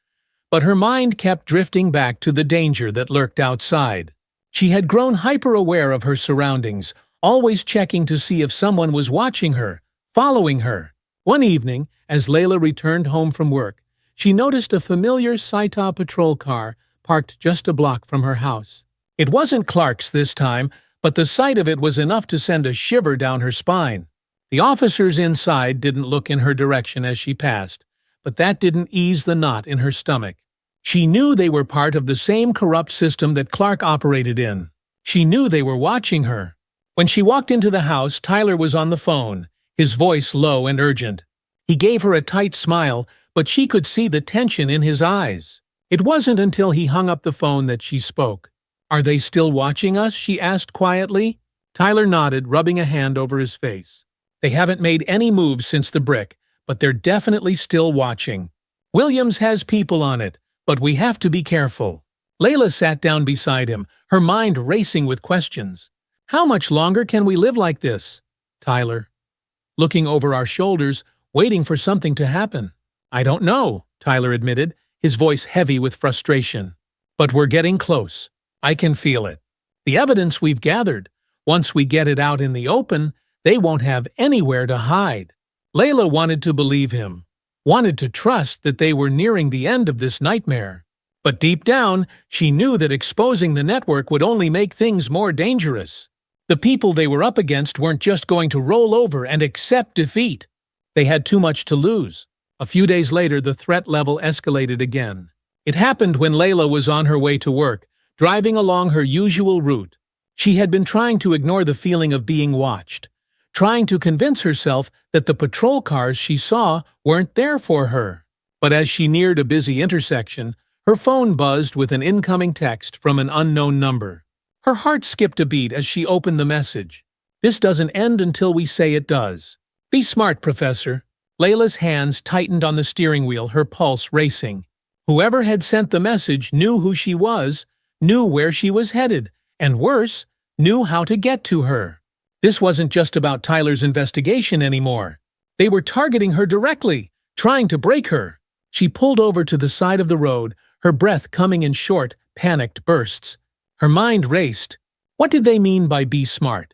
But her mind kept drifting back to the danger that lurked outside. She had grown hyper-aware of her surroundings, always checking to see if someone was watching her, following her. One evening, as Lila returned home from work, she noticed a familiar Saita patrol car parked just a block from her house. It wasn't Clark's this time, but the sight of it was enough to send a shiver down her spine. The officers inside didn't look in her direction as she passed, but that didn't ease the knot in her stomach. She knew they were part of the same corrupt system that Clark operated in. She knew they were watching her. When she walked into the house, Tyler was on the phone, his voice low and urgent. He gave her a tight smile, but she could see the tension in his eyes. It wasn't until he hung up the phone that she spoke. "Are they still watching us?" she asked quietly. Tyler nodded, rubbing a hand over his face. "They haven't made any moves since the brick, but they're definitely still watching. Williams has people on it, but we have to be careful." Lila sat down beside him, her mind racing with questions. "How much longer can we live like this?" "Tyler, looking over our shoulders, waiting for something to happen. I don't know, Tyler admitted, his voice heavy with frustration. But we're getting close. I can feel it. The evidence we've gathered, once we get it out in the open, they won't have anywhere to hide. Lila wanted to believe him, wanted to trust that they were nearing the end of this nightmare. But deep down, she knew that exposing the network would only make things more dangerous. The people they were up against weren't just going to roll over and accept defeat. They had too much to lose. A few days later, the threat level escalated again. It happened when Lila was on her way to work, driving along her usual route. She had been trying to ignore the feeling of being watched, trying to convince herself that the patrol cars she saw weren't there for her. But as she neared a busy intersection, her phone buzzed with an incoming text from an unknown number. Her heart skipped a beat as she opened the message. This doesn't end until we say it does. Be smart, Professor. Lila's hands tightened on the steering wheel, her pulse racing. Whoever had sent the message knew who she was, knew where she was headed, and worse, knew how to get to her. This wasn't just about Tyler's investigation anymore. They were targeting her directly, trying to break her. She pulled over to the side of the road, her breath coming in short, panicked bursts. Her mind raced. What did they mean by be smart?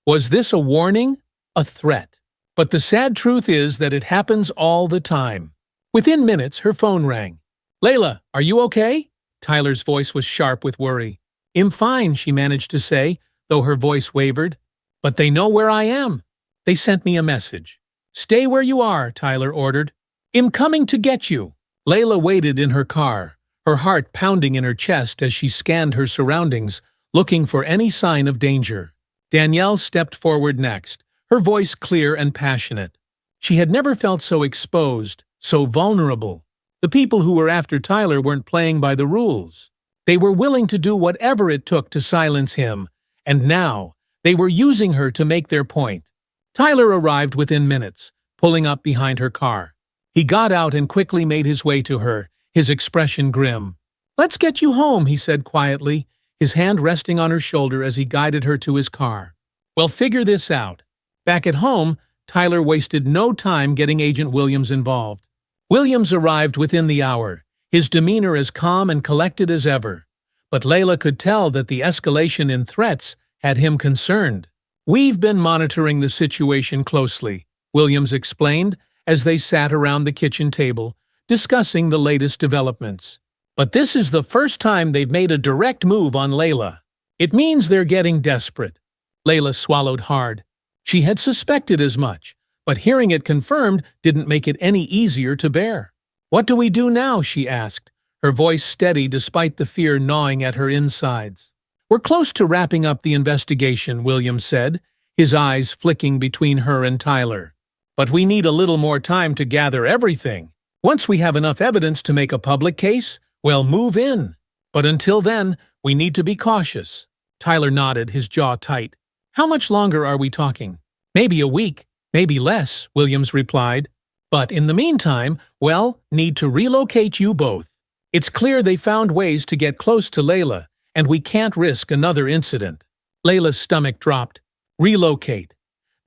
Was this a warning? A threat? But the sad truth is that it happens all the time. Within minutes, her phone rang. Lila, are you okay? Tyler's voice was sharp with worry. I'm fine, she managed to say, though her voice wavered. But they know where I am. They sent me a message. Stay where you are, Tyler ordered. I'm coming to get you. Lila waited in her car, her heart pounding in her chest as she scanned her surroundings, looking for any sign of danger. Danielle stepped forward next, her voice clear and passionate. She had never felt so exposed, so vulnerable. The people who were after Tyler weren't playing by the rules. They were willing to do whatever it took to silence him, and now they were using her to make their point. Tyler arrived within minutes, pulling up behind her car. He got out and quickly made his way to her, his expression grim. Let's get you home, he said quietly, his hand resting on her shoulder as he guided her to his car. Well, figure this out. Back at home, Tyler wasted no time getting Agent Williams involved. Williams arrived within the hour, his demeanor as calm and collected as ever. But Lila could tell that the escalation in threats had him concerned. We've been monitoring the situation closely, Williams explained as they sat around the kitchen table, discussing the latest developments. But this is the first time they've made a direct move on Lila. It means they're getting desperate. Lila swallowed hard. She had suspected as much, but hearing it confirmed didn't make it any easier to bear. What do we do now? She asked, her voice steady despite the fear gnawing at her insides. We're close to wrapping up the investigation, Williams said, his eyes flicking between her and Tyler. But we need a little more time to gather everything. Once we have enough evidence to make a public case, we'll move in. But until then, we need to be cautious. Tyler nodded, his jaw tight. How much longer are we talking? Maybe a week, maybe less, Williams replied. But in the meantime, need to relocate you both. It's clear they found ways to get close to Lila, and we can't risk another incident. Lila's stomach dropped. Relocate.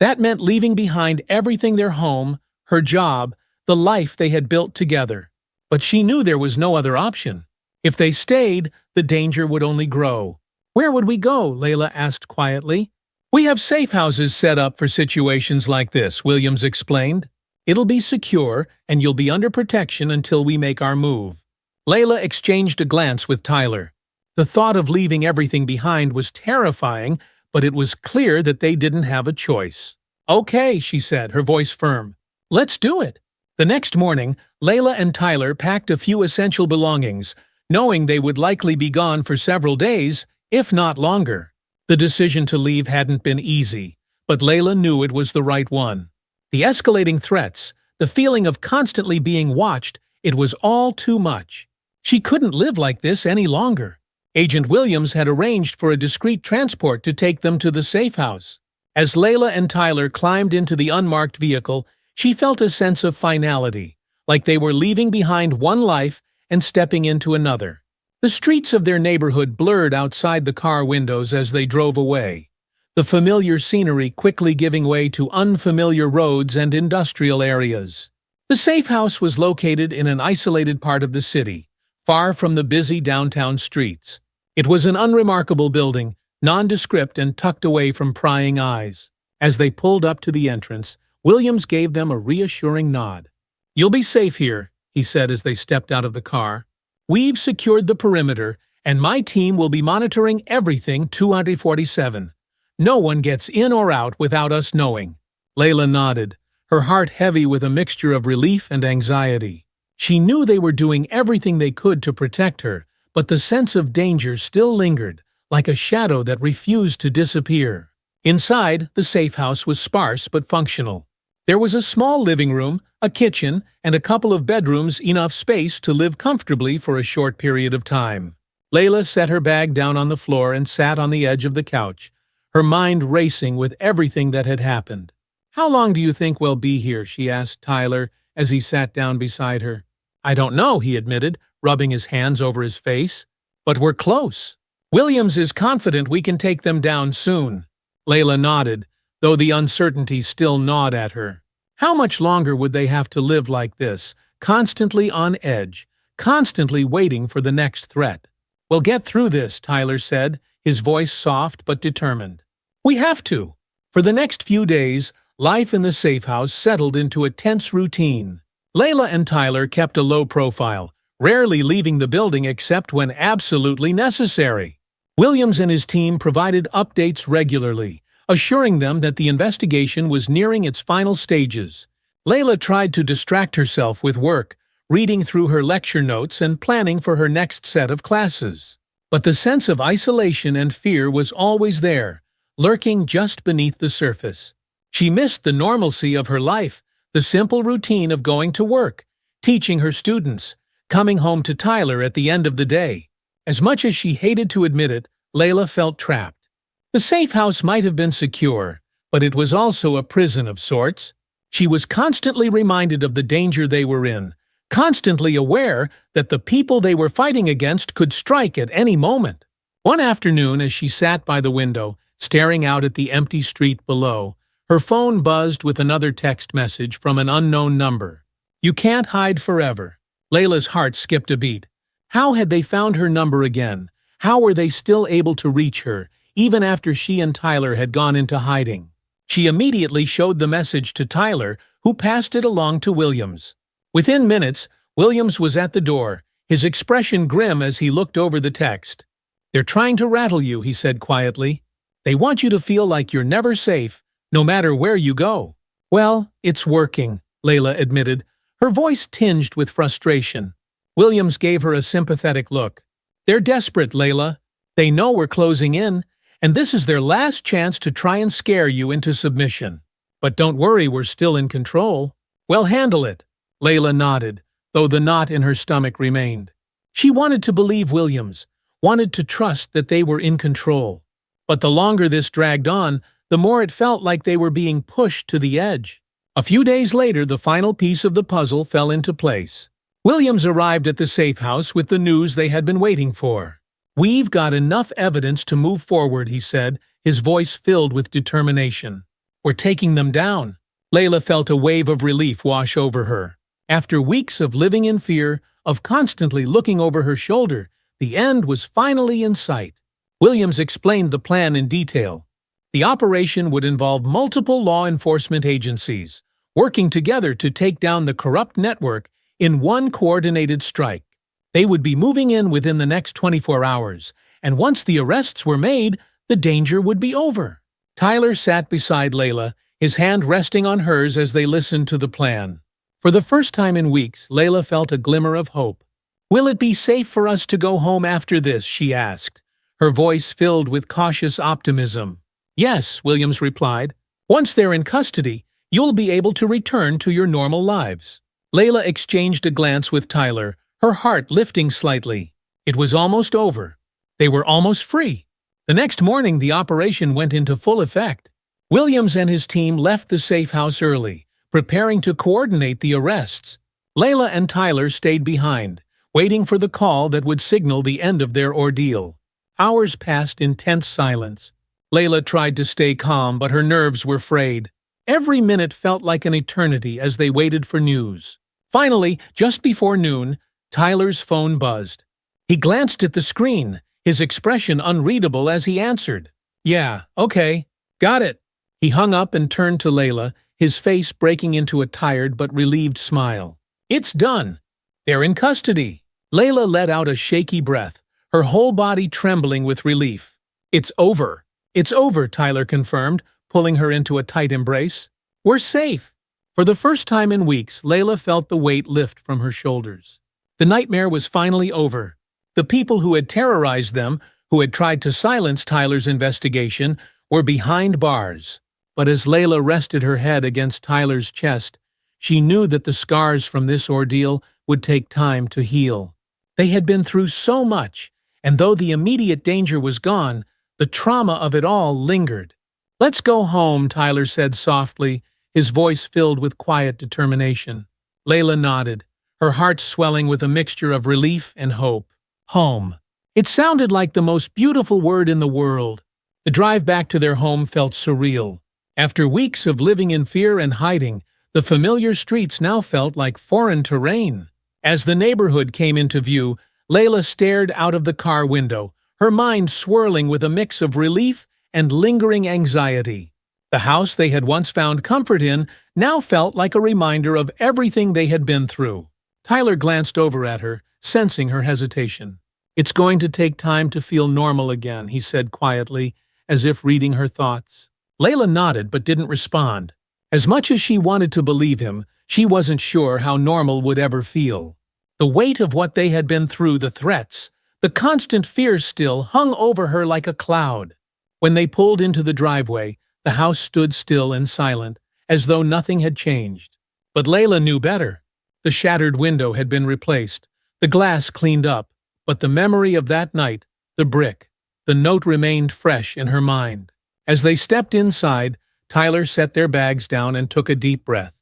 That meant leaving behind everything: their home, her job, the life they had built together. But she knew there was no other option. If they stayed, the danger would only grow. Where would we go? Lila asked quietly. We have safe houses set up for situations like this, Williams explained. It'll be secure, and you'll be under protection until we make our move. Lila exchanged a glance with Tyler. The thought of leaving everything behind was terrifying, but it was clear that they didn't have a choice. Okay, she said, her voice firm. Let's do it. The next morning, Lila and Tyler packed a few essential belongings, knowing they would likely be gone for several days, if not longer. The decision to leave hadn't been easy, but Lila knew it was the right one. The escalating threats, the feeling of constantly being watched, it was all too much. She couldn't live like this any longer. Agent Williams had arranged for a discreet transport to take them to the safe house. As Lila and Tyler climbed into the unmarked vehicle, she felt a sense of finality, like they were leaving behind one life and stepping into another. The streets of their neighborhood blurred outside the car windows as they drove away. the familiar scenery quickly giving way to unfamiliar roads and industrial areas. The safe house was located in an isolated part of the city, far from the busy downtown streets. It was an unremarkable building, nondescript and tucked away from prying eyes. As they pulled up to the entrance, Williams gave them a reassuring nod. "You'll be safe here," he said as they stepped out of the car. "We've secured the perimeter, and my team will be monitoring everything 247. No one gets in or out without us knowing." Lila nodded, her heart heavy with a mixture of relief and anxiety. She knew they were doing everything they could to protect her, but the sense of danger still lingered, like a shadow that refused to disappear. Inside, the safe house was sparse but functional. There was a small living room, a kitchen, and a couple of bedrooms, enough space to live comfortably for a short period of time. Lila set her bag down on the floor and sat on the edge of the couch, her mind racing with everything that had happened. "How long do you think we'll be here?" she asked Tyler as he sat down beside her. "I don't know," he admitted, rubbing his hands over his face. "But we're close. Williams is confident we can take them down soon." Lila nodded, though the uncertainty still gnawed at her. How much longer would they have to live like this, constantly on edge, constantly waiting for the next threat? "We'll get through this," Tyler said, his voice soft but determined. "We have to." For the next few days, life in the safe house settled into a tense routine. Lila and Tyler kept a low profile, rarely leaving the building except when absolutely necessary. Williams and his team provided updates regularly, assuring them that the investigation was nearing its final stages. Lila tried to distract herself with work, reading through her lecture notes and planning for her next set of classes. But the sense of isolation and fear was always there, lurking just beneath the surface. She missed the normalcy of her life, the simple routine of going to work, teaching her students, coming home to Tyler at the end of the day. As much as she hated to admit it, Lila felt trapped. The safe house might have been secure, but it was also a prison of sorts. She was constantly reminded of the danger they were in, constantly aware that the people they were fighting against could strike at any moment. One afternoon, as she sat by the window, staring out at the empty street below, her phone buzzed with another text message from an unknown number. "You can't hide forever." Layla's heart skipped a beat. How had they found her number again? How were they still able to reach her, even after she and Tyler had gone into hiding? She immediately showed the message to Tyler, who passed it along to Williams. Within minutes, Williams was at the door, his expression grim as he looked over the text. "They're trying to rattle you," he said quietly. "They want you to feel like you're never safe, no matter where you go." "Well, it's working," Layla admitted, her voice tinged with frustration. Williams gave her a sympathetic look. "They're desperate, Layla. They know we're closing in, and this is their last chance to try and scare you into submission. But don't worry, we're still in control. We'll handle it." Layla nodded, though the knot in her stomach remained. She wanted to believe Williams, wanted to trust that they were in control. But the longer this dragged on, the more it felt like they were being pushed to the edge. A few days later, the final piece of the puzzle fell into place. Williams arrived at the safe house with the news they had been waiting for. "We've got enough evidence to move forward," he said, his voice filled with determination. "We're taking them down." Layla felt a wave of relief wash over her. After weeks of living in fear, of constantly looking over her shoulder, the end was finally in sight. Williams explained the plan in detail. The operation would involve multiple law enforcement agencies, working together to take down the corrupt network in one coordinated strike. They would be moving in within the next 24 hours, and once the arrests were made, the danger would be over. Tyler sat beside Layla, his hand resting on hers as they listened to the plan. For the first time in weeks, Layla felt a glimmer of hope. "Will it be safe for us to go home after this?" she asked, her voice filled with cautious optimism. "Yes," Williams replied. "Once they're in custody, you'll be able to return to your normal lives." Layla exchanged a glance with Tyler, her heart lifting slightly. It was almost over. They were almost free. The next morning, the operation went into full effect. Williams and his team left the safe house early, preparing to coordinate the arrests. Layla and Tyler stayed behind, waiting for the call that would signal the end of their ordeal. Hours passed in tense silence. Layla tried to stay calm, but her nerves were frayed. Every minute felt like an eternity as they waited for news. Finally, just before noon, Tyler's phone buzzed. He glanced at the screen, his expression unreadable as he answered. "Yeah, okay. Got it." He hung up and turned to Layla, his face breaking into a tired but relieved smile. "It's done. They're in custody." Layla let out a shaky breath, her whole body trembling with relief. "It's over." "It's over," Tyler confirmed, pulling her into a tight embrace. "We're safe." For the first time in weeks, Layla felt the weight lift from her shoulders. The nightmare was finally over. The people who had terrorized them, who had tried to silence Tyler's investigation, were behind bars. But as Layla rested her head against Tyler's chest, she knew that the scars from this ordeal would take time to heal. They had been through so much, and though the immediate danger was gone, the trauma of it all lingered. "Let's go home," Tyler said softly, his voice filled with quiet determination. Layla nodded, her heart swelling with a mixture of relief and hope. Home. It sounded like the most beautiful word in the world. The drive back to their home felt surreal. After weeks of living in fear and hiding, the familiar streets now felt like foreign terrain. As the neighborhood came into view, Layla stared out of the car window, her mind swirling with a mix of relief and lingering anxiety. The house they had once found comfort in now felt like a reminder of everything they had been through. Tyler glanced over at her, sensing her hesitation. "It's going to take time to feel normal again," he said quietly, as if reading her thoughts. Layla nodded but didn't respond. As much as she wanted to believe him, she wasn't sure how normal would ever feel. The weight of what they had been through, the threats, the constant fear still hung over her like a cloud. When they pulled into the driveway, the house stood still and silent, as though nothing had changed. But Layla knew better. The shattered window had been replaced, the glass cleaned up, but the memory of that night, the brick, the note remained fresh in her mind. As they stepped inside, Tyler set their bags down and took a deep breath.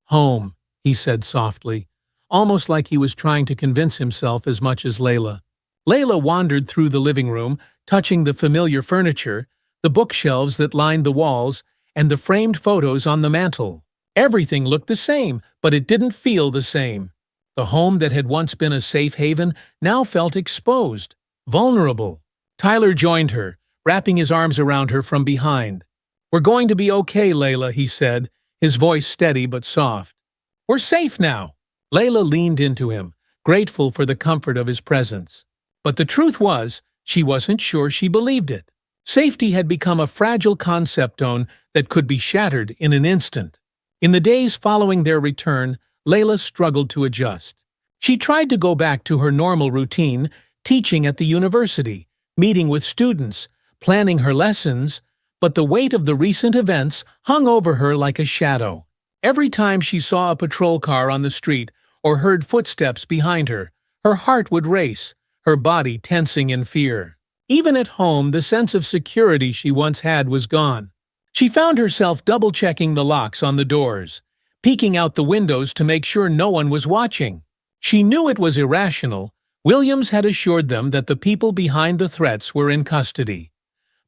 "Home," he said softly, almost like he was trying to convince himself as much as Layla. Layla wandered through the living room, touching the familiar furniture, the bookshelves that lined the walls, and the framed photos on the mantel. Everything looked the same, but it didn't feel the same. The home that had once been a safe haven now felt exposed, vulnerable. Tyler joined her, wrapping his arms around her from behind. "We're going to be okay, Layla," he said, his voice steady but soft. "We're safe now." Layla leaned into him, grateful for the comfort of his presence. But the truth was, she wasn't sure she believed it. Safety had become a fragile concept that could be shattered in an instant. In the days following their return, Layla struggled to adjust. She tried to go back to her normal routine, teaching at the university, meeting with students, planning her lessons, but the weight of the recent events hung over her like a shadow. Every time she saw a patrol car on the street or heard footsteps behind her, her heart would race, her body tensing in fear. Even at home, the sense of security she once had was gone. She found herself double-checking the locks on the doors, peeking out the windows to make sure no one was watching. She knew it was irrational. Williams had assured them that the people behind the threats were in custody.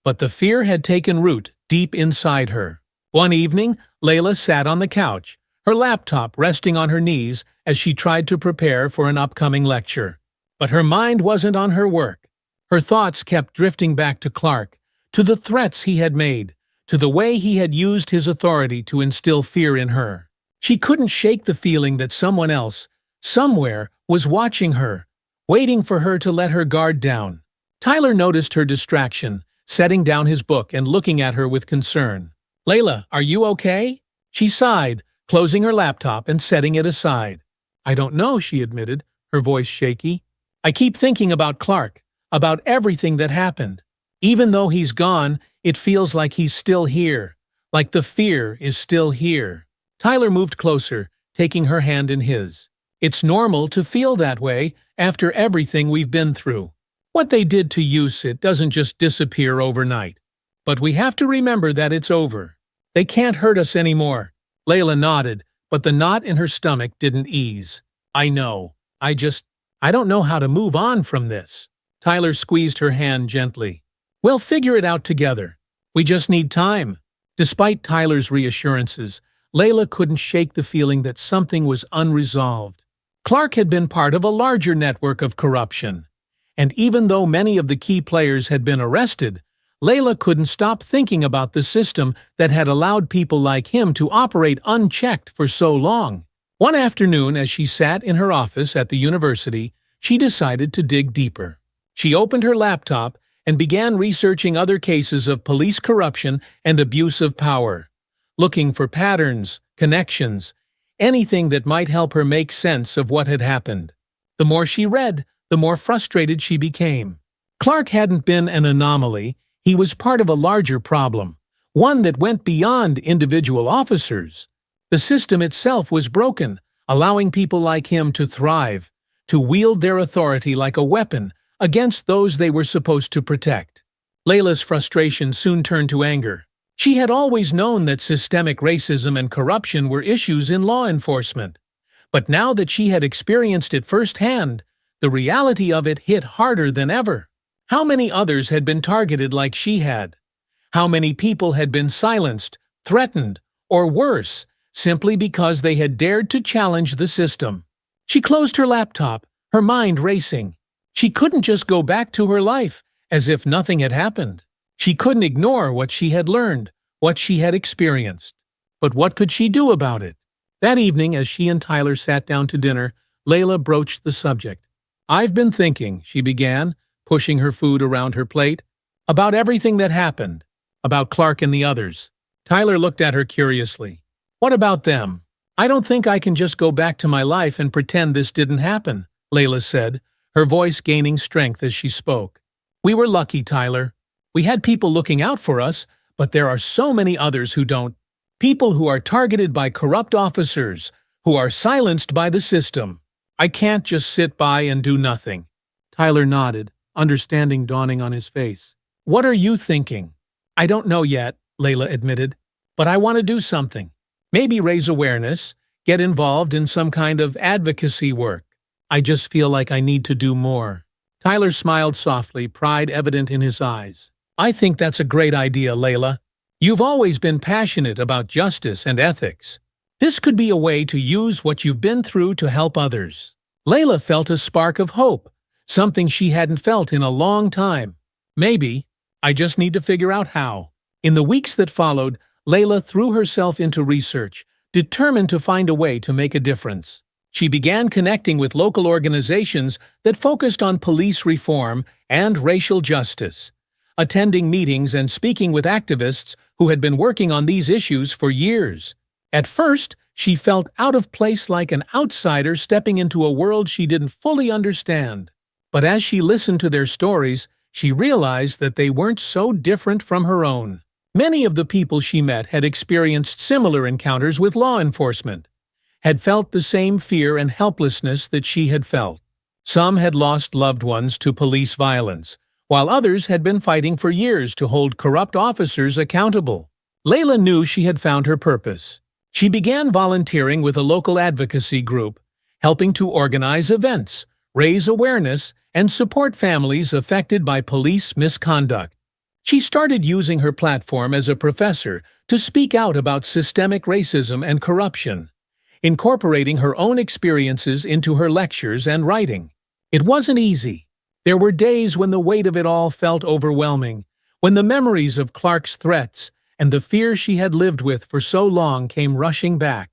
But the fear had taken root deep inside her. One evening, Layla sat on the couch, her laptop resting on her knees as she tried to prepare for an upcoming lecture. But her mind wasn't on her work. Her thoughts kept drifting back to Clark, to the threats he had made, to the way he had used his authority to instill fear in her. She couldn't shake the feeling that someone else, somewhere, was watching her, waiting for her to let her guard down. Tyler noticed her distraction, setting down his book and looking at her with concern. "Layla, are you okay?" She sighed, closing her laptop and setting it aside. "I don't know," she admitted, her voice shaky. "I keep thinking about Clark, about everything that happened. Even though he's gone, it feels like he's still here, like the fear is still here." Tyler moved closer, taking her hand in his. "It's normal to feel that way after everything we've been through. What they did to Yus, it doesn't just disappear overnight. But we have to remember that it's over. They can't hurt us anymore." Layla nodded, but the knot in her stomach didn't ease. "I know. I don't know how to move on from this." Tyler squeezed her hand gently. "We'll figure it out together. We just need time." Despite Tyler's reassurances, Layla couldn't shake the feeling that something was unresolved. Clark had been part of a larger network of corruption, and even though many of the key players had been arrested, Layla couldn't stop thinking about the system that had allowed people like him to operate unchecked for so long. One afternoon, as she sat in her office at the university, she decided to dig deeper. She opened her laptop and began researching other cases of police corruption and abuse of power, looking for patterns, connections, anything that might help her make sense of what had happened. The more she read, the more frustrated she became. Clark hadn't been an anomaly. He was part of a larger problem, one that went beyond individual officers. The system itself was broken, allowing people like him to thrive, to wield their authority like a weapon against those they were supposed to protect. Layla's frustration soon turned to anger. She had always known that systemic racism and corruption were issues in law enforcement. But now that she had experienced it firsthand, the reality of it hit harder than ever. How many others had been targeted like she had? How many people had been silenced, threatened, or worse, simply because they had dared to challenge the system? She closed her laptop, her mind racing. She couldn't just go back to her life as if nothing had happened. She couldn't ignore what she had learned, what she had experienced. But what could she do about it? That evening, as she and Tyler sat down to dinner, Layla broached the subject. "I've been thinking," she began, pushing her food around her plate, "about everything that happened, about Clark and the others." Tyler looked at her curiously. "What about them?" "I don't think I can just go back to my life and pretend this didn't happen," Layla said, her voice gaining strength as she spoke. "We were lucky, Tyler. We had people looking out for us, but there are so many others who don't. People who are targeted by corrupt officers, who are silenced by the system. I can't just sit by and do nothing." Tyler nodded, understanding dawning on his face. "What are you thinking?" "I don't know yet," Layla admitted, "but I want to do something. Maybe raise awareness, get involved in some kind of advocacy work. I just feel like I need to do more." Tyler smiled softly, pride evident in his eyes. "I think that's a great idea, Layla. You've always been passionate about justice and ethics. This could be a way to use what you've been through to help others." Layla felt a spark of hope, something she hadn't felt in a long time. "Maybe. I just need to figure out how." In the weeks that followed, Layla threw herself into research, determined to find a way to make a difference. She began connecting with local organizations that focused on police reform and racial justice, attending meetings and speaking with activists who had been working on these issues for years. At first, she felt out of place, like an outsider stepping into a world she didn't fully understand. But as she listened to their stories, she realized that they weren't so different from her own. Many of the people she met had experienced similar encounters with law enforcement, had felt the same fear and helplessness that she had felt. Some had lost loved ones to police violence, while others had been fighting for years to hold corrupt officers accountable. Layla knew she had found her purpose. She began volunteering with a local advocacy group, helping to organize events, raise awareness, and support families affected by police misconduct. She started using her platform as a professor to speak out about systemic racism and corruption, incorporating her own experiences into her lectures and writing. It wasn't easy. There were days when the weight of it all felt overwhelming, when the memories of Clark's threats and the fear she had lived with for so long came rushing back.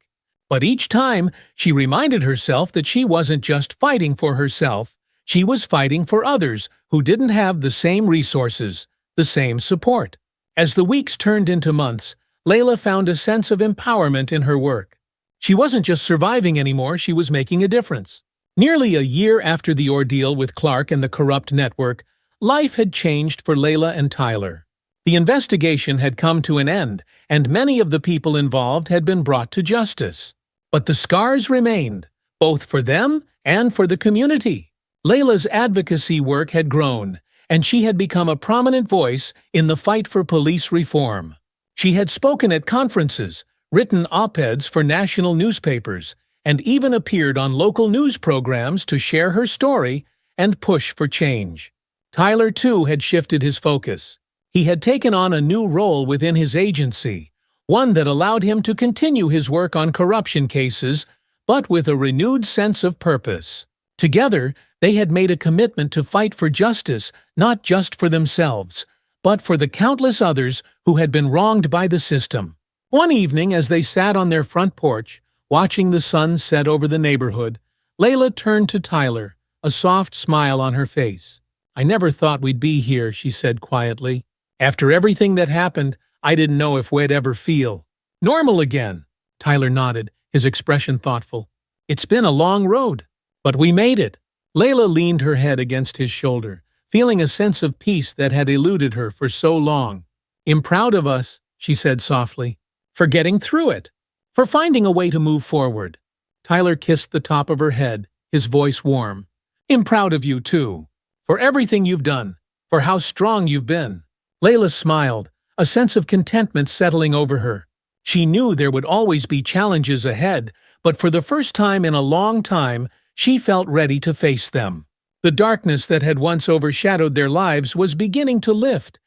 But each time, she reminded herself that she wasn't just fighting for herself, she was fighting for others who didn't have the same resources, the same support. As the weeks turned into months, Layla found a sense of empowerment in her work. She wasn't just surviving anymore, she was making a difference. Nearly a year after the ordeal with Clark and the corrupt network, life had changed for Layla and Tyler. The investigation had come to an end, and many of the people involved had been brought to justice. But the scars remained, both for them and for the community. Layla's advocacy work had grown, and she had become a prominent voice in the fight for police reform. She had spoken at conferences, written op-eds for national newspapers, and even appeared on local news programs to share her story and push for change. Tyler, too, had shifted his focus. He had taken on a new role within his agency, one that allowed him to continue his work on corruption cases, but with a renewed sense of purpose. Together, they had made a commitment to fight for justice, not just for themselves, but for the countless others who had been wronged by the system. One evening, as they sat on their front porch, watching the sun set over the neighborhood, Lila turned to Tyler, a soft smile on her face. "I never thought we'd be here," she said quietly. "After everything that happened, I didn't know if we'd ever feel normal again." Tyler nodded, his expression thoughtful. "It's been a long road, but we made it." Lila leaned her head against his shoulder, feeling a sense of peace that had eluded her for so long. "I'm proud of us," she said softly, "for getting through it, for finding a way to move forward." Tyler kissed the top of her head, his voice warm. "I'm proud of you, too, for everything you've done, for how strong you've been." Layla smiled, a sense of contentment settling over her. She knew there would always be challenges ahead, but for the first time in a long time, she felt ready to face them. The darkness that had once overshadowed their lives was beginning to lift,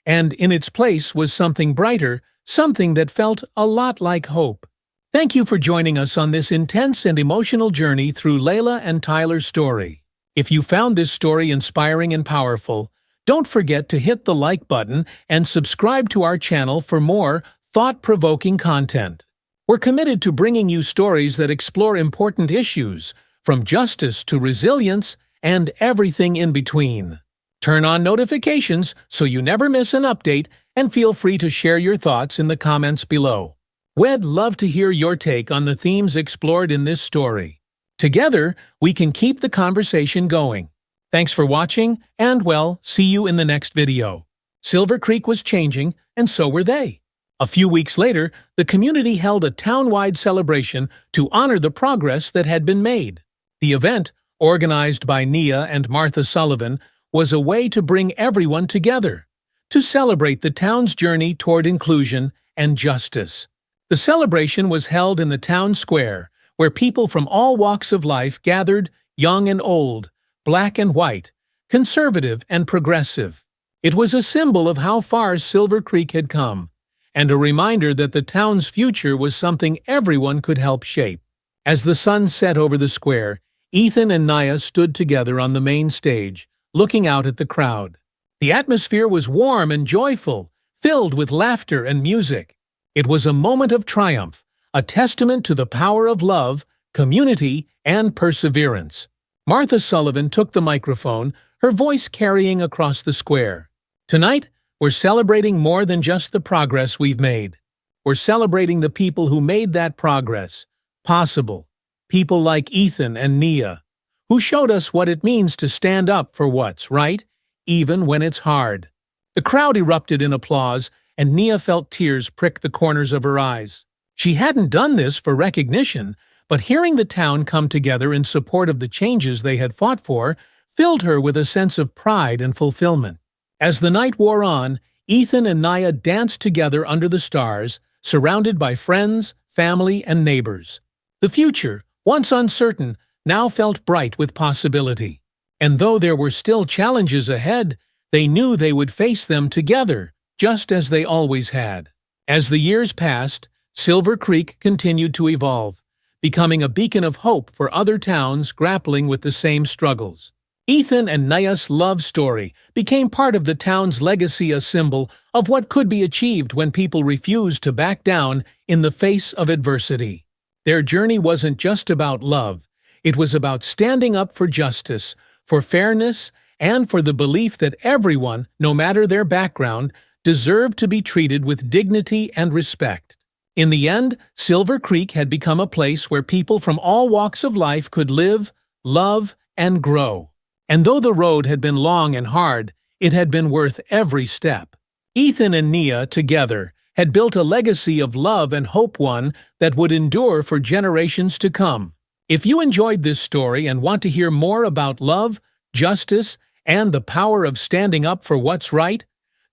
and in its place was something brighter, something that felt a lot like hope. Thank you for joining us on this intense and emotional journey through Layla and Tyler's story. If you found this story inspiring and powerful, don't forget to hit the like button and subscribe to our channel for more thought-provoking content. We're committed to bringing you stories that explore important issues, from justice to resilience and everything in between. Turn on notifications so you never miss an update, and feel free to share your thoughts in the comments below. We'd love to hear your take on the themes explored in this story. Together, we can keep the conversation going. Thanks for watching, and well, see you in the next video. Silver Creek was changing, and so were they. A few weeks later, the community held a town-wide celebration to honor the progress that had been made. The event, organized by Nia and Martha Sullivan, was a way to bring everyone together, to celebrate the town's journey toward inclusion and justice. The celebration was held in the town square, where people from all walks of life gathered, young and old, black and white, conservative and progressive. It was a symbol of how far Silver Creek had come, and a reminder that the town's future was something everyone could help shape. As the sun set over the square, Ethan and Nia stood together on the main stage, looking out at the crowd. The atmosphere was warm and joyful, filled with laughter and music. It was a moment of triumph, a testament to the power of love, community, and perseverance. Martha Sullivan took the microphone, her voice carrying across the square. "Tonight, we're celebrating more than just the progress we've made. We're celebrating the people who made that progress possible. People like Ethan and Nia, who showed us what it means to stand up for what's right, even when it's hard." The crowd erupted in applause, and Nia felt tears prick the corners of her eyes. She hadn't done this for recognition, but hearing the town come together in support of the changes they had fought for filled her with a sense of pride and fulfillment. As the night wore on, Ethan and Nia danced together under the stars, surrounded by friends, family, and neighbors. The future, once uncertain, now felt bright with possibility. And though there were still challenges ahead, they knew they would face them together, just as they always had. As the years passed, Silver Creek continued to evolve, becoming a beacon of hope for other towns grappling with the same struggles. Ethan and Nia's love story became part of the town's legacy, a symbol of what could be achieved when people refused to back down in the face of adversity. Their journey wasn't just about love, it was about standing up for justice, for fairness, and for the belief that everyone, no matter their background, deserved to be treated with dignity and respect. In the end, Silver Creek had become a place where people from all walks of life could live, love, and grow. And though the road had been long and hard, it had been worth every step. Ethan and Nia, together, had built a legacy of love and hope, one that would endure for generations to come. If you enjoyed this story and want to hear more about love, justice, and the power of standing up for what's right,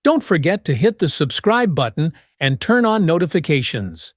don't forget to hit the subscribe button and turn on notifications.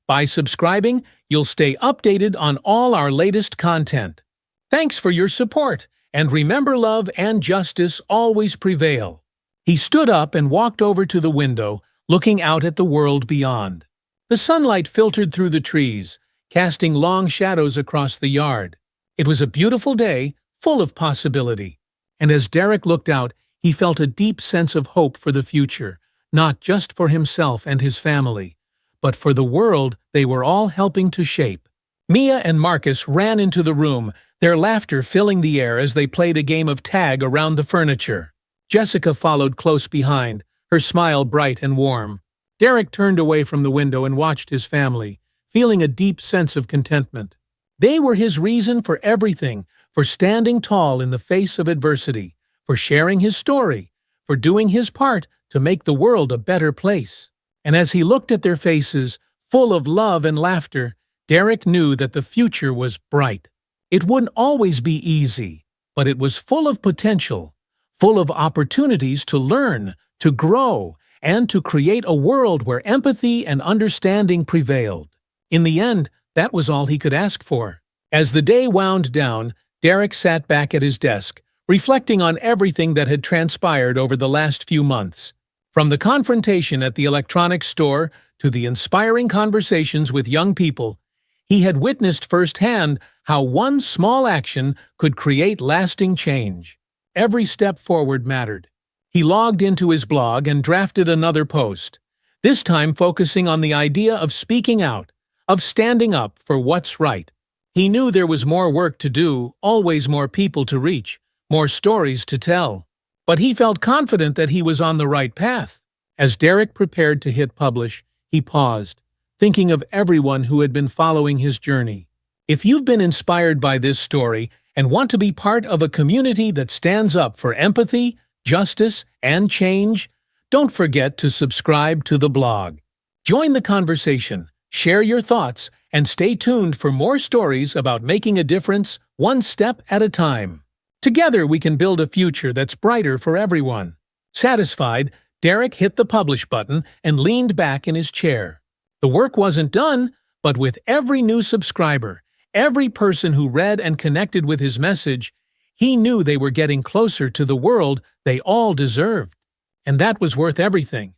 By subscribing, you'll stay updated on all our latest content. Thanks for your support, and remember, love and justice always prevail. He stood up and walked over to the window, looking out at the world beyond. The sunlight filtered through the trees, casting long shadows across the yard. It was a beautiful day, full of possibility. And as Derek looked out, he felt a deep sense of hope for the future, not just for himself and his family, but for the world they were all helping to shape. Mia and Marcus ran into the room, their laughter filling the air as they played a game of tag around the furniture. Jessica followed close behind, her smile bright and warm. Derek turned away from the window and watched his family, feeling a deep sense of contentment. They were his reason for everything, for standing tall in the face of adversity, for sharing his story, for doing his part to make the world a better place. And as he looked at their faces, full of love and laughter, Derek knew that the future was bright. It wouldn't always be easy, but it was full of potential, full of opportunities to learn, to grow, and to create a world where empathy and understanding prevailed. In the end, that was all he could ask for. As the day wound down, Derek sat back at his desk, reflecting on everything that had transpired over the last few months. From the confrontation at the electronics store to the inspiring conversations with young people, he had witnessed firsthand how one small action could create lasting change. Every step forward mattered. He logged into his blog and drafted another post, this time focusing on the idea of speaking out, of standing up for what's right. He knew there was more work to do, always more people to reach, more stories to tell. But he felt confident that he was on the right path. As Derek prepared to hit publish, he paused, thinking of everyone who had been following his journey. If you've been inspired by this story and want to be part of a community that stands up for empathy, justice, and change, don't forget to subscribe to the blog. Join the conversation, share your thoughts, and stay tuned for more stories about making a difference one step at a time. Together we can build a future that's brighter for everyone. Satisfied, Derek hit the publish button and leaned back in his chair. The work wasn't done, but with every new subscriber, every person who read and connected with his message, he knew they were getting closer to the world they all deserved. And that was worth everything.